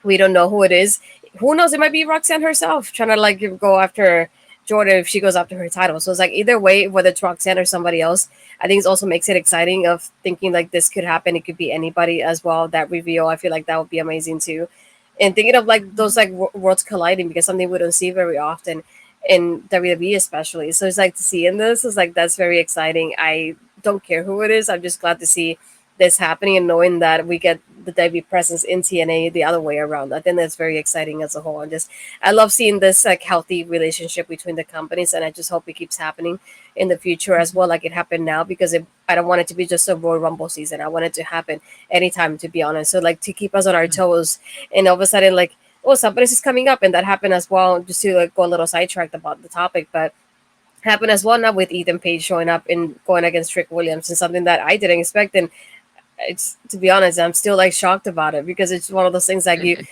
[SPEAKER 1] we don't know who it is. Who knows? It might be Roxanne herself trying to like go after Jordan if she goes after her title. So it's like either way, whether it's Roxanne or somebody else, I think it also makes it exciting of thinking like this could happen. It could be anybody as well. That reveal, I feel like that would be amazing too. And thinking of like those like worlds colliding, because something we don't see very often in WWE especially. So it's like to see in this is like that's very exciting. I don't care who it is. I'm just glad to see this happening and knowing that we get the debut presence in TNA the other way around. I think that's very exciting as a whole. And just I love seeing this like healthy relationship between the companies, and I just hope it keeps happening in the future as well, like it happened now. Because I don't want it to be just a Royal Rumble season. I want it to happen anytime, to be honest. So like to keep us on our toes, and all of a sudden like, oh, somebody's is coming up, and that happened as well. Just to like go a little sidetracked about the topic, but happened as well now with Ethan Page showing up and going against Trick Williams, and something that I didn't expect. And it's, to be honest, I'm still like shocked about it, because it's one of those things like you,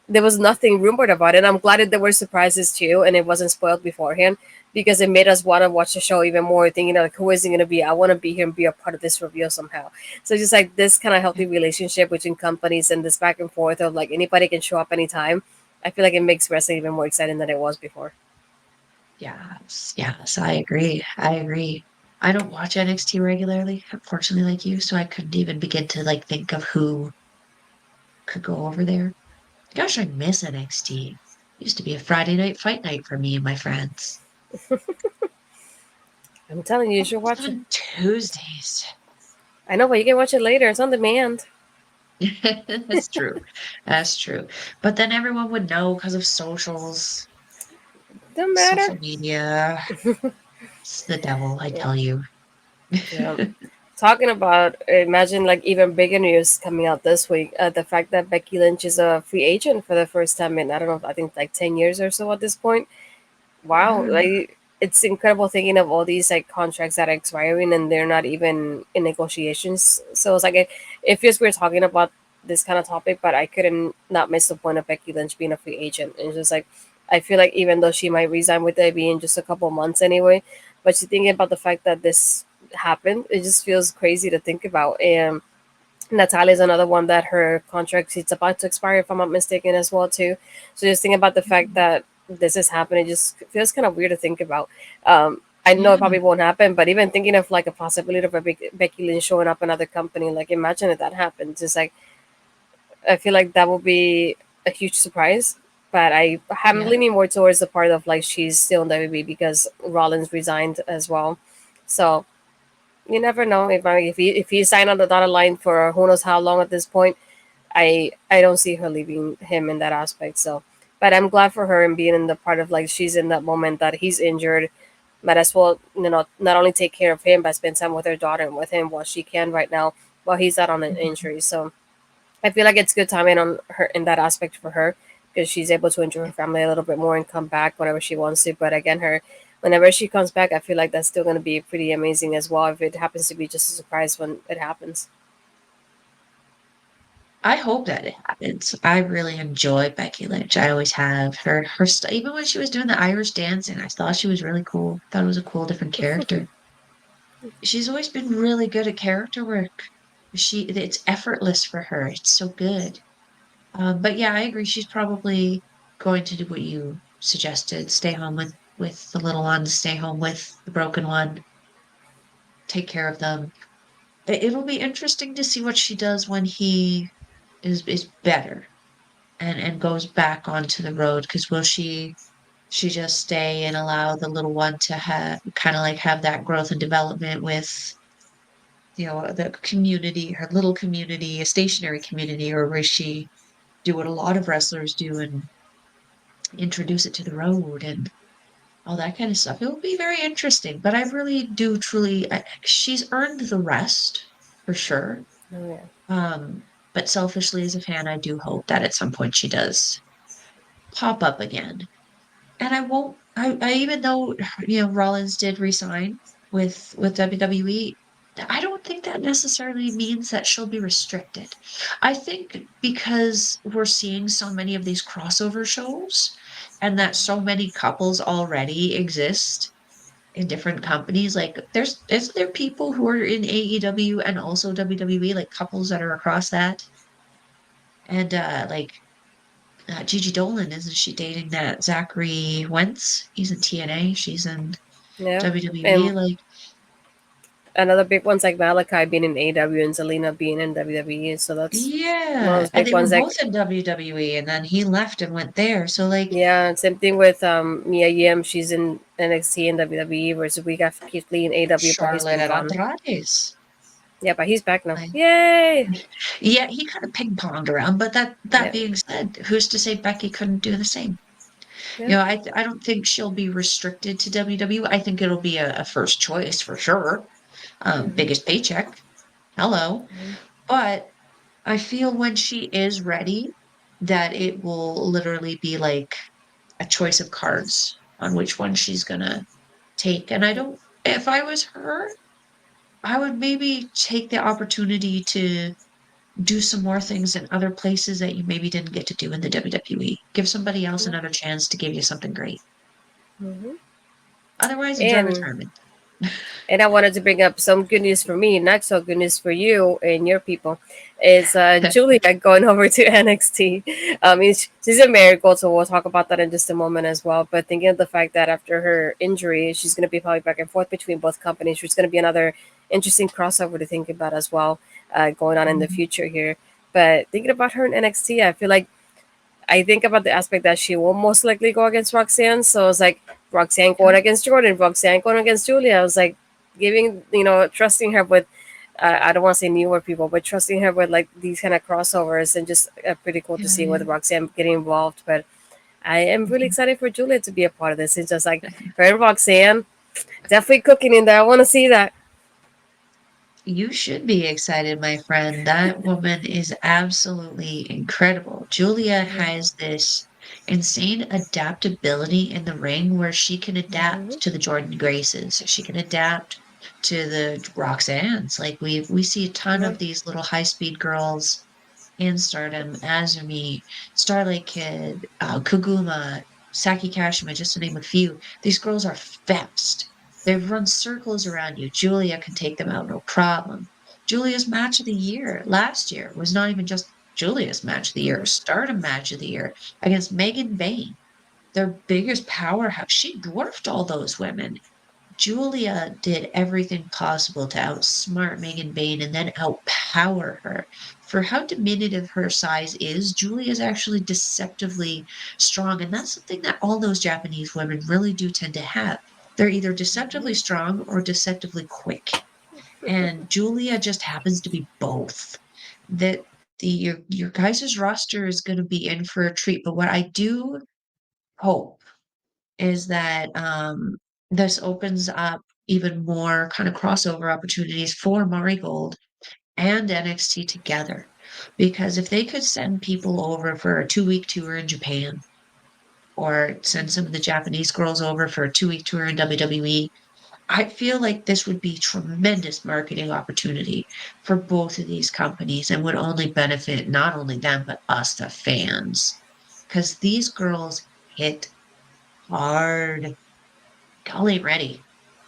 [SPEAKER 1] there was nothing rumored about it. And I'm glad that there were surprises too, and it wasn't spoiled beforehand, because it made us want to watch the show even more, thinking like, who is it going to be? I want to be here and be a part of this reveal somehow. So just like this kind of healthy relationship between companies, and this back and forth of like anybody can show up anytime. I feel like it makes wrestling even more exciting than it was before.
[SPEAKER 2] Yes, yes, I agree. I agree. I don't watch NXT regularly, unfortunately, like you, so I couldn't even begin to like think of who could go over there. Gosh, I miss NXT. Used to be a Friday night fight night for me and my friends.
[SPEAKER 1] I'm telling you, you should
[SPEAKER 2] It's
[SPEAKER 1] watch it.
[SPEAKER 2] on Tuesdays.
[SPEAKER 1] I know, but you can watch it later. It's on demand.
[SPEAKER 2] That's true. That's true. But then everyone would know because of socials,
[SPEAKER 1] Don't matter.
[SPEAKER 2] social media. It's the devil, I
[SPEAKER 1] Yeah.
[SPEAKER 2] tell you.
[SPEAKER 1] Yeah. Talking about, imagine like even bigger news coming out this week. The fact that Becky Lynch is a free agent for the first time in, I don't know, I think like 10 years or so at this point. Wow,
[SPEAKER 2] Yeah.
[SPEAKER 1] like it's incredible thinking of all these like contracts that are expiring and they're not even in negotiations. So it's like it feels we're talking about this kind of topic, but I couldn't not miss the point of Becky Lynch being a free agent. And it's just like I feel like even though she might resign with AB in just a couple months anyway, but she's thinking about the fact that this happened, it just feels crazy to think about. And Natalia is another one that her contract it's about to expire, if I'm not mistaken, as well too. So just think about the fact that this is happening. It just feels kind of weird to think about. Um, I know it
[SPEAKER 2] Yeah.
[SPEAKER 1] probably won't happen, but even thinking of like a possibility of a Becky Lynch showing up another company, like imagine if that happens. It's like I feel like that would be a huge surprise. But I'm
[SPEAKER 2] Yeah.
[SPEAKER 1] leaning more towards the part of like she's still in WWE because Rollins resigned as well. So you never know if he signed on the dotted line for who knows how long at this point. I don't see her leaving him in that aspect. So, but I'm glad for her and being in the part of like she's in that moment that he's injured. Might as well not only take care of him but spend time with her daughter and with him while she can right now while he's out on an
[SPEAKER 2] Mhm.
[SPEAKER 1] injury. So I feel like it's good timing on her in that aspect for her because she's able to enjoy her family a little bit more and come back whenever she wants to. But again, her whenever she comes back, I feel like that's still going to be pretty amazing as well if it happens to be just a surprise when it happens.
[SPEAKER 2] I hope that it happens. I really enjoy Becky Lynch. I always have. Even when she was doing the Irish dancing, I thought she was really cool. Thought it was a cool, different character. She's always been really good at character work. It's effortless for her. It's so good. But yeah, I agree. She's probably going to do what you suggested. Stay home with the little one, stay home with the broken one, take care of them. It'll be interesting to see what she does when he is better and goes back onto the road. Because will she just stay and allow the little one to have kind of like have that growth and development with the community, her little community, a stationary community, or will she do what a lot of wrestlers do and introduce it to the road and all that kind of stuff? It will be very interesting, but I really do truly, she's earned the rest for sure.
[SPEAKER 1] Oh, yeah.
[SPEAKER 2] Um, but selfishly as a fan, I do hope that at some point she does pop up again. And I won't, I even though, Rollins did resign with WWE, I don't think that necessarily means that she'll be restricted. I think because we're seeing so many of these crossover shows and that so many couples already exist in different companies, like isn't there people who are in AEW and also WWE, like couples that are across that? And like Gigi Dolan, isn't she dating that Zachary Wentz? He's in TNA, she's in
[SPEAKER 1] Yeah.
[SPEAKER 2] WWE.
[SPEAKER 1] And
[SPEAKER 2] Like,
[SPEAKER 1] another big one's like Malachi being in AW and Zelina being in WWE. So that's one of
[SPEAKER 2] yeah,
[SPEAKER 1] those
[SPEAKER 2] and
[SPEAKER 1] big
[SPEAKER 2] they were
[SPEAKER 1] ones.
[SPEAKER 2] both
[SPEAKER 1] Like,
[SPEAKER 2] in WWE, and then he left and went there. So, like,
[SPEAKER 1] yeah, same thing with Mia Yim. She's in NXT and WWE, whereas we got Keith Lee in AW, but he's
[SPEAKER 2] Charlotte
[SPEAKER 1] been
[SPEAKER 2] and
[SPEAKER 1] gone.
[SPEAKER 2] Andrade's.
[SPEAKER 1] Yeah, but he's back now.
[SPEAKER 2] Like,
[SPEAKER 1] Yay!
[SPEAKER 2] yeah, he kind of ping ponged around. But that
[SPEAKER 1] Yeah,
[SPEAKER 2] being said, who's to say Becky couldn't do the same?
[SPEAKER 1] yeah,
[SPEAKER 2] I don't think she'll be restricted to WWE. I think it'll be a first choice for sure. Biggest paycheck. Hello. But I feel when she is ready, that it will literally be like a choice of cards on which one she's gonna take. And I don't, if I was her, I would maybe take the opportunity to do some more things in other places that you maybe didn't get to do in the WWE. Give somebody else
[SPEAKER 1] yeah.
[SPEAKER 2] another chance to give you something great.
[SPEAKER 1] Hmm.
[SPEAKER 2] Otherwise, enjoy
[SPEAKER 1] And
[SPEAKER 2] retirement.
[SPEAKER 1] I wanted to bring up some good news for me, not so good news for you and your people. Is Julia going over to NXT? She's a miracle, so we'll talk about that in just a moment as well. But thinking of the fact that after her injury, she's going to be probably back and forth between both companies, which is going to be another interesting crossover to think about as well, going on in the
[SPEAKER 2] Mhm.
[SPEAKER 1] future here. But thinking about her in NXT, I feel like I think about the aspect that she will most likely go against Roxanne. So it's like Roxanne
[SPEAKER 2] Yeah,
[SPEAKER 1] going against Jordan, Roxanne going against Julia. I was like giving, trusting her with, I don't want to say newer people, but trusting her with like these kind of crossovers and just pretty cool to
[SPEAKER 2] yeah,
[SPEAKER 1] see
[SPEAKER 2] yeah.
[SPEAKER 1] with Roxanne getting involved. But I am really
[SPEAKER 2] Mhm.
[SPEAKER 1] excited for Julia to be a part of this. It's just like her and Roxanne definitely cooking in there. I want to see that.
[SPEAKER 2] You should be excited, my friend. That woman is absolutely incredible. Julia has this insane adaptability in the ring where she can
[SPEAKER 1] Mm-hmm.
[SPEAKER 2] adapt to the Jordan Graces. She can adapt to the Roxannes. Like we see a ton
[SPEAKER 1] Yeah.
[SPEAKER 2] of these little high-speed girls in Stardom, Azumi, Starlight Kid, Koguma, Saki Kashima, just to name a few. These girls are fast. They run circles around you. Julia can take them out, no problem. Julia's match of the year last year was not even just Julia's match of the year, Stardom match of the year against Megan Bain, their biggest powerhouse. She dwarfed all those women. Julia did everything possible to outsmart Megan Bain and then outpower her. For how diminutive her size is, Julia is actually deceptively strong. And that's something that all those Japanese women really do tend to have. They're either deceptively strong or deceptively quick. And Julia just happens to be both. That your guys' roster is going to be in for a treat. But what I do hope is that this opens up even more kind of crossover opportunities for Marigold and NXT together. Because if they could send people over for a 2 week tour in Japan, or send some of the Japanese girls over for a 2 week tour in WWE, I feel like this would be tremendous marketing opportunity for both of these companies and would only benefit not only them, but us, the fans. Because these girls hit hard. Y'all ain't ready.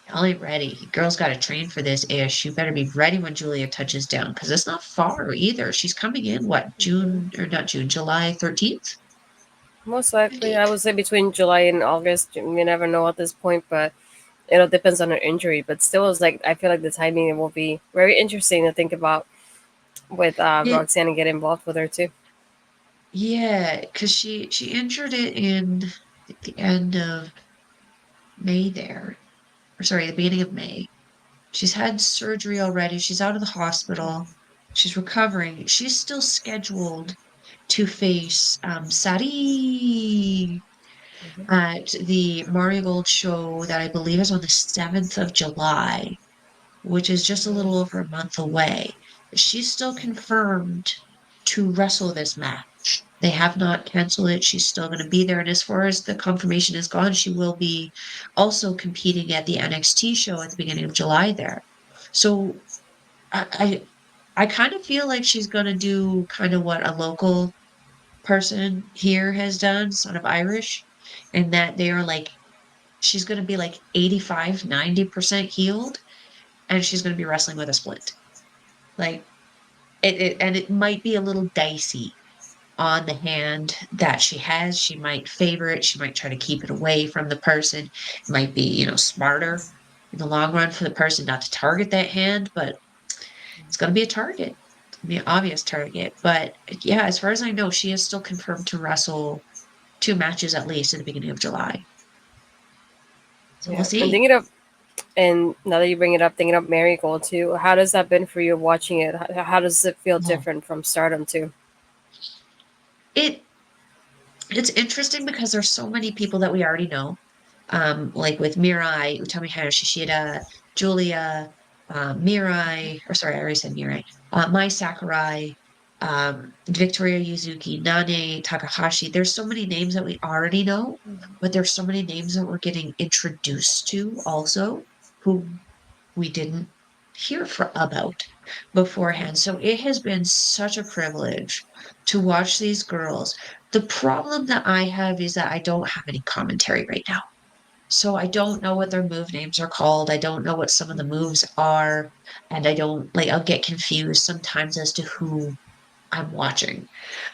[SPEAKER 2] Y'all ain't ready. Girls got to train for this ish. You better be ready when Julia touches down because it's not far either. She's coming in, what, June or not June, July 13th?
[SPEAKER 1] Most
[SPEAKER 2] I
[SPEAKER 1] likely, I
[SPEAKER 2] think.
[SPEAKER 1] would say between July and August. You never know at this point, but it all depends on her injury. But still, it's like I feel like the timing will be very interesting to think about with
[SPEAKER 2] It,
[SPEAKER 1] Roxanne and get involved with her too.
[SPEAKER 2] yeah, because she injured it in the end of May there, or sorry, the beginning of May. She's had surgery already. She's out of the hospital. She's recovering. She's still scheduled to face Sari at the Mario Gold show that I believe is on the 7th of July, which is just a little over a month away. She's still confirmed to wrestle this match. They have not canceled it. She's still going to be there. And as far as the confirmation is gone, she will be also competing at the NXT show at the beginning of July there. So I kind of feel like she's going to do kind of what a local person here has done, sort of Irish, and that they are like, she's going to be like 85, 90% healed, and she's going to be wrestling with a splint. Like, and it might be a little dicey on the hand that she has. She might favor it. She might try to keep it away from the person. It might be, smarter in the long run for the person not to target that hand, but it's going to be a target. It's going to be an obvious target. But yeah, as far as I know, she is still confirmed to wrestle 2 matches at least at the beginning of July. So we'll
[SPEAKER 1] Yeah, and
[SPEAKER 2] see.
[SPEAKER 1] thinking of and now that you bring it up, thinking of Marigold too, how does that been for you watching it? How does it feel
[SPEAKER 2] Oh,
[SPEAKER 1] different from Stardom too?
[SPEAKER 2] it it's interesting because there's so many people that we already know. Like with Mirai, Utami Hayashishida, Julia, Mirai, or sorry, I already said Mirai, Mai Sakurai, Victoria Yuzuki, Nane, Takahashi. There's so many names that we already know, but there's so many names that we're getting introduced to also who we didn't hear about beforehand. So it has been such a privilege to watch these girls. The problem that I have is that I don't have any commentary right now. So I don't know what their move names are called. I don't know what some of the moves are. And I don't like, I'll get confused sometimes as to who I'm watching.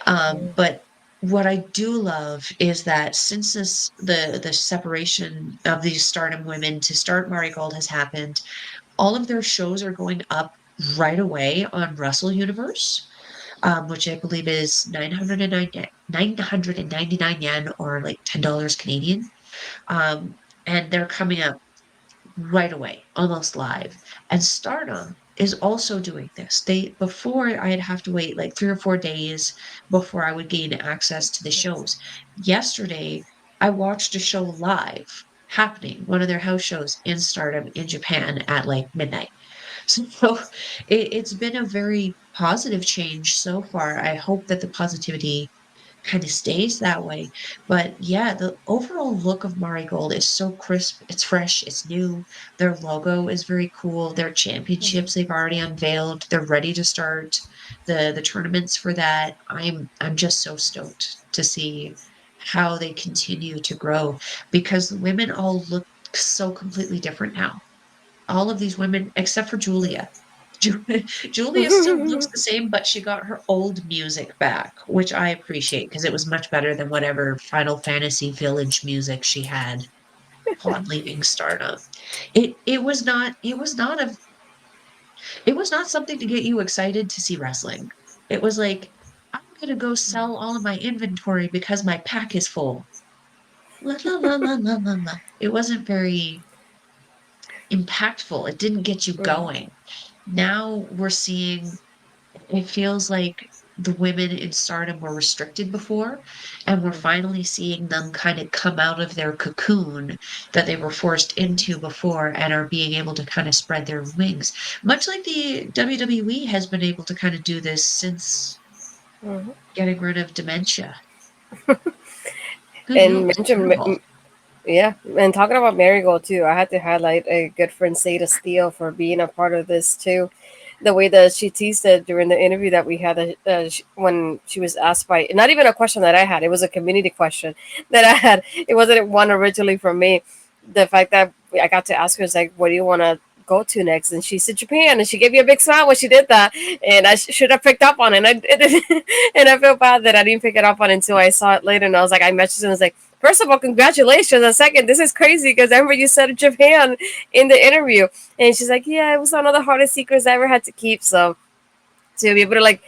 [SPEAKER 2] But what I do love is that since the separation of these stardom women to start Marigold has happened, all of their shows are going up right away on Russell Universe, which I believe is 999 yen or like $10 Canadian. And they're coming up right away, almost live. And Stardom is also doing this. Before I'd have to wait like 3 or 4 days before I would gain access to the shows. Yesterday, I watched a show live happening, one of their house shows in Stardom in Japan at like midnight. So it's been a very positive change so far. I hope that the positivity kind of stays that way. But yeah, the overall look of Marigold is so crisp. It's fresh. It's new. Their logo is very cool. Their championships they've already unveiled. They're ready to start the tournaments for that. I'm just so stoked to see how they continue to grow because the women all look so completely different now, all of these women except for Julia. Julia still looks the same, but she got her old music back, which I appreciate because it was much better than whatever Final Fantasy Village music she had. upon leaving Stardom. It was not something to get you excited to see wrestling. It was like, I'm gonna go sell all of my inventory because my pack is full. La, la, la, la, la, la, la. It wasn't very impactful. It didn't get you
[SPEAKER 1] Mhm.
[SPEAKER 2] going. Now we're seeing, it feels like the women in Stardom were restricted before, and we're
[SPEAKER 1] Mhm.
[SPEAKER 2] finally seeing them kind of come out of their cocoon that they were forced into before and are being able to kind of spread their wings. Much like the WWE has been able to kind of do this since
[SPEAKER 1] Mhm.
[SPEAKER 2] getting rid of dementia. Good
[SPEAKER 1] And
[SPEAKER 2] news.
[SPEAKER 1] mention,
[SPEAKER 2] Terrible.
[SPEAKER 1] yeah, and talking about Marigold too, I had to highlight a good friend Sada Steele for being a part of this too. The way that she teased it during the interview that we had, when she was asked by, not even a question that I had, it was a community question that I had. It wasn't one originally from me. The fact that I got to ask her is like, "What do you want to go to next?" And she said Japan, and she gave me a big smile when she did that, and I should have picked up on it. And I did, and I feel bad that I didn't pick it up on it until I saw it later, and I was like, I messaged her and was like, first of all, congratulations. And second, this is crazy because I remember you said Japan in the interview. And she's like, yeah, it was one of the hardest secrets I ever had to keep. So to be able to like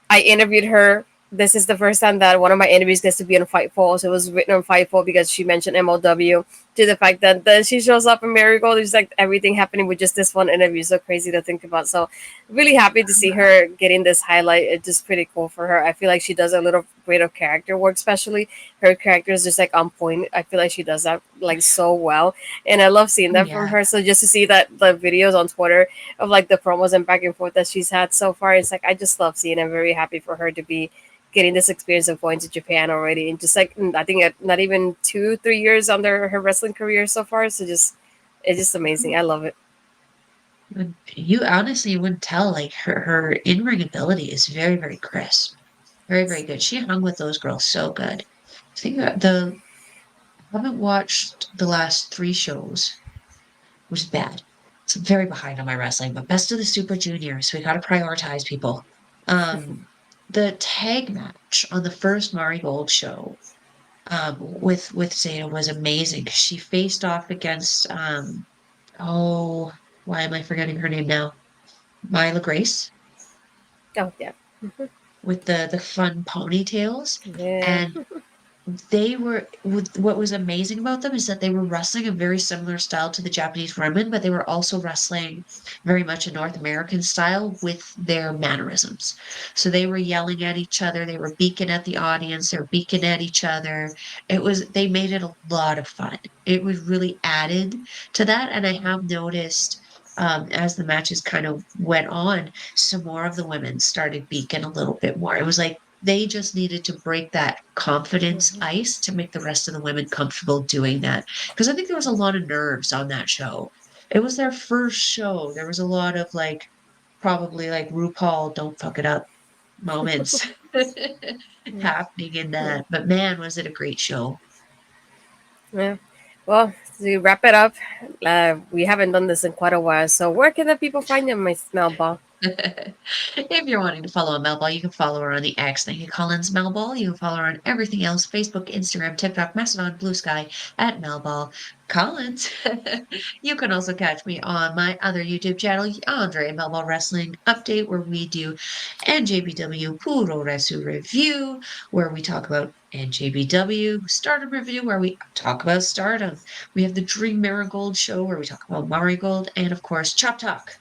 [SPEAKER 1] I interviewed her. This is the first time that one of my interviews gets to be on Fightful. So it was written on Fightful because she mentioned MLW. To the fact that she shows up in Marigold, it's like everything happening with just this one interview. So crazy to think about. So really happy to see her getting this highlight. It's just pretty cool for her. I feel like she does a little bit of character work, especially her character is just like on point. I feel like she does that like so well, and I love seeing
[SPEAKER 2] Oh,
[SPEAKER 1] that from
[SPEAKER 2] yeah.
[SPEAKER 1] her. So just to see that the videos on Twitter of like the promos and back and forth that she's had so far. It's like I just love seeing. I'm very happy for her to be getting this experience of going to Japan already, and just like I think not even 2 3 years under her wrestling career so far. So just it's just amazing. I love it.
[SPEAKER 2] You honestly wouldn't tell, like, her in-ring ability is very, very crisp. Very, very good. She hung with those girls so good. I think I haven't watched the last 3 shows, which is bad. So I'm very behind on my wrestling, but Best of the Super Juniors, we gotta prioritize people. Um, the tag match on the first Mari Gold show, with Zeta was amazing. She faced off against, oh, why am I forgetting her name now? Myla Grace
[SPEAKER 1] Oh yeah,
[SPEAKER 2] with the fun ponytails,
[SPEAKER 1] yeah.
[SPEAKER 2] and what was amazing about them is that they were wrestling a very similar style to the Japanese women, but they were also wrestling very much a North American style with their mannerisms. So they were yelling at each other, they were beaking at the audience, they were beaking at each other. They made it a lot of fun. It was really added to that, and I have noticed, as the matches kind of went on, some more of the women started beaking a little bit more. It was like they just needed to break that confidence
[SPEAKER 1] Mhm.
[SPEAKER 2] ice to make the rest of the women comfortable doing that. Because I think there was a lot of nerves on that show. It was their first show. There was a lot of like, probably like RuPaul, don't fuck it up moments
[SPEAKER 1] Yeah.
[SPEAKER 2] happening in
[SPEAKER 1] Yeah.
[SPEAKER 2] that. But man, was it a great show.
[SPEAKER 1] Yeah. Well, to wrap it up, we haven't done this in quite a while. So where can the people find you, my smell ball?
[SPEAKER 2] If you're wanting to follow Melball, you can follow her on the X. Thank you, Collins Melball. You can follow her on everything else: Facebook, Instagram, TikTok, Mastodon, Blue Sky at Melball Collins. You can also catch me on my other YouTube channel, Andre Melball Wrestling Update, where we do NJBW Puro Resu Review, where we talk about NJBW Stardom Review, where we talk about Stardom. We have the Dream Marigold Show, where we talk about Marigold, and of course, Chop Talk,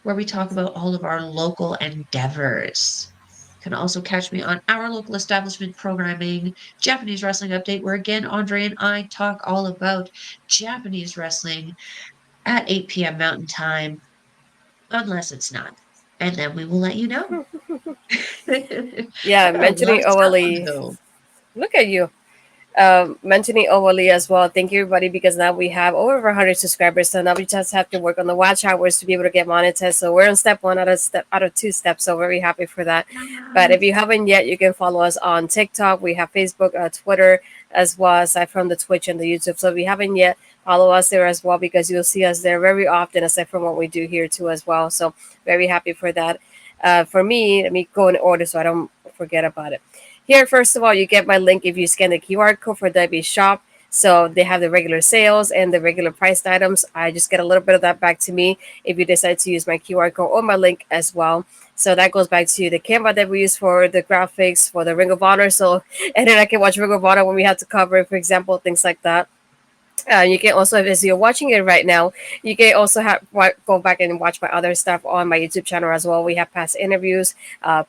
[SPEAKER 2] where we talk about all of our local endeavors. You can also catch me on our local establishment programming, Japanese Wrestling Update, where again, Andre and I talk all about Japanese wrestling at 8 p.m. Mountain Time, unless it's not. And then we will let you know.
[SPEAKER 1] Yeah,
[SPEAKER 2] Got a lot
[SPEAKER 1] mentioning
[SPEAKER 2] of stuff on the
[SPEAKER 1] OLE.
[SPEAKER 2] go.
[SPEAKER 1] Look at you. Mentioning OLE as well. Thank you, everybody, because now we have over 100 subscribers. So now we just have to work on the watch hours to be able to get monetized. So we're on step one out of 2 steps. So very happy for that. But if you haven't yet, you can follow us on TikTok. We have Facebook, Twitter, as well aside from the Twitch and the YouTube. So if you haven't yet, follow us there as well because you'll see us there very often, aside from what we do here too as well. So very happy for that. For me, let me go in order so I don't forget about it. Here, first of all, you get my link if you scan the QR code for Debbie's shop. So they have the regular sales and the regular priced items. I just get a little bit of that back to me if you decide to use my QR code or my link as well. So that goes back to the Canva that we use for the graphics for the Ring of Honor. So and then I can watch Ring of Honor when we have to cover it, for example, things like that. You can also, as you're watching it right now, you can also go back and watch my other stuff on my YouTube channel as well. We have past interviews,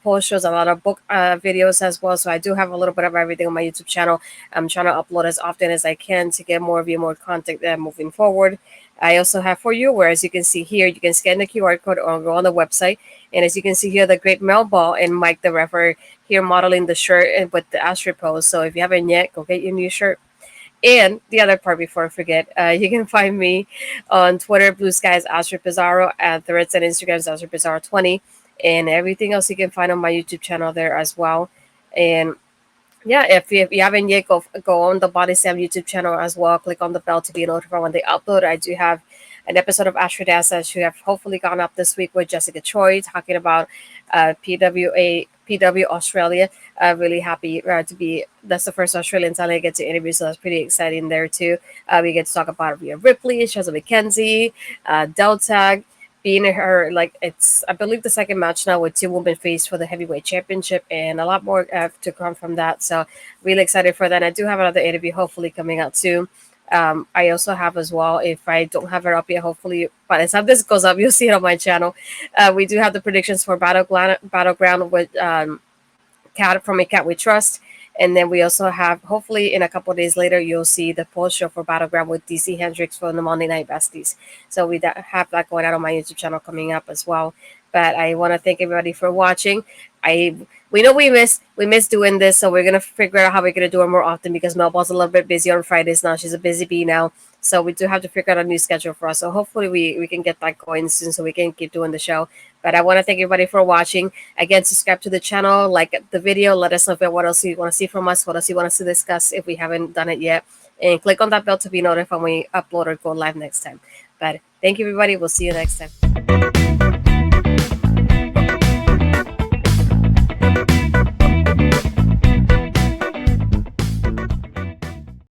[SPEAKER 1] post shows, a lot of book videos as well. So I do have a little bit of everything on my YouTube channel. I'm trying to upload as often as I can to get more of you, more content moving forward. I also have for you, where as you can see here, you can scan the QR code or go on the website. And as you can see here, the great Melball and Mike the Refer here modeling the shirt and with the Astrid pose. So if you haven't yet, go get your new shirt. And the other part before I forget, you can find me on Twitter, Blue Skies, Astrid Pizarro, at Threads and Instagram, Astrid Pizarro 20, and everything else you can find on my YouTube channel there as well. And yeah, if you haven't yet, go on the Body Sam YouTube channel as well. Click on the bell to be notified when they upload. I do have an episode of Astrid that should have hopefully gone up this week with Jessica Choi talking about PW Australia. Really happy to be. That's the first Australian talent I get to interview, so that's pretty exciting there too. We get to talk about Rhea Ripley, Shazza McKenzie, Deltag, being her like it's I believe the second match now with two women faced for the heavyweight championship, and a lot more to come from that. So really excited for that. And I do have another interview hopefully coming out soon. I also have as well, if I don't have it up yet, hopefully by the time this goes up, you'll see it on my channel. We do have the predictions for Battleground with Cat from A Cat We Trust. And then we also have, hopefully, in a couple of days later, you'll see the post show for Battleground with DC Hendricks from the Monday Night Besties. So we have that going out on my YouTube channel coming up as well. But I want to thank everybody for watching. I We know we miss doing this, so we're gonna figure out how we're gonna do it more often because Melball's a little bit busy on Fridays now. She's a busy bee now, so we do have to figure out a new schedule for us. So hopefully we can get that going soon, so we can keep doing the show. But I want to thank everybody for watching. Again, subscribe to the channel, like the video, let us know what else you want to see from us, what else you want us to discuss if we haven't done it yet. And click on that bell to be notified when we upload or go live next time. But thank you, everybody. We'll see you next time.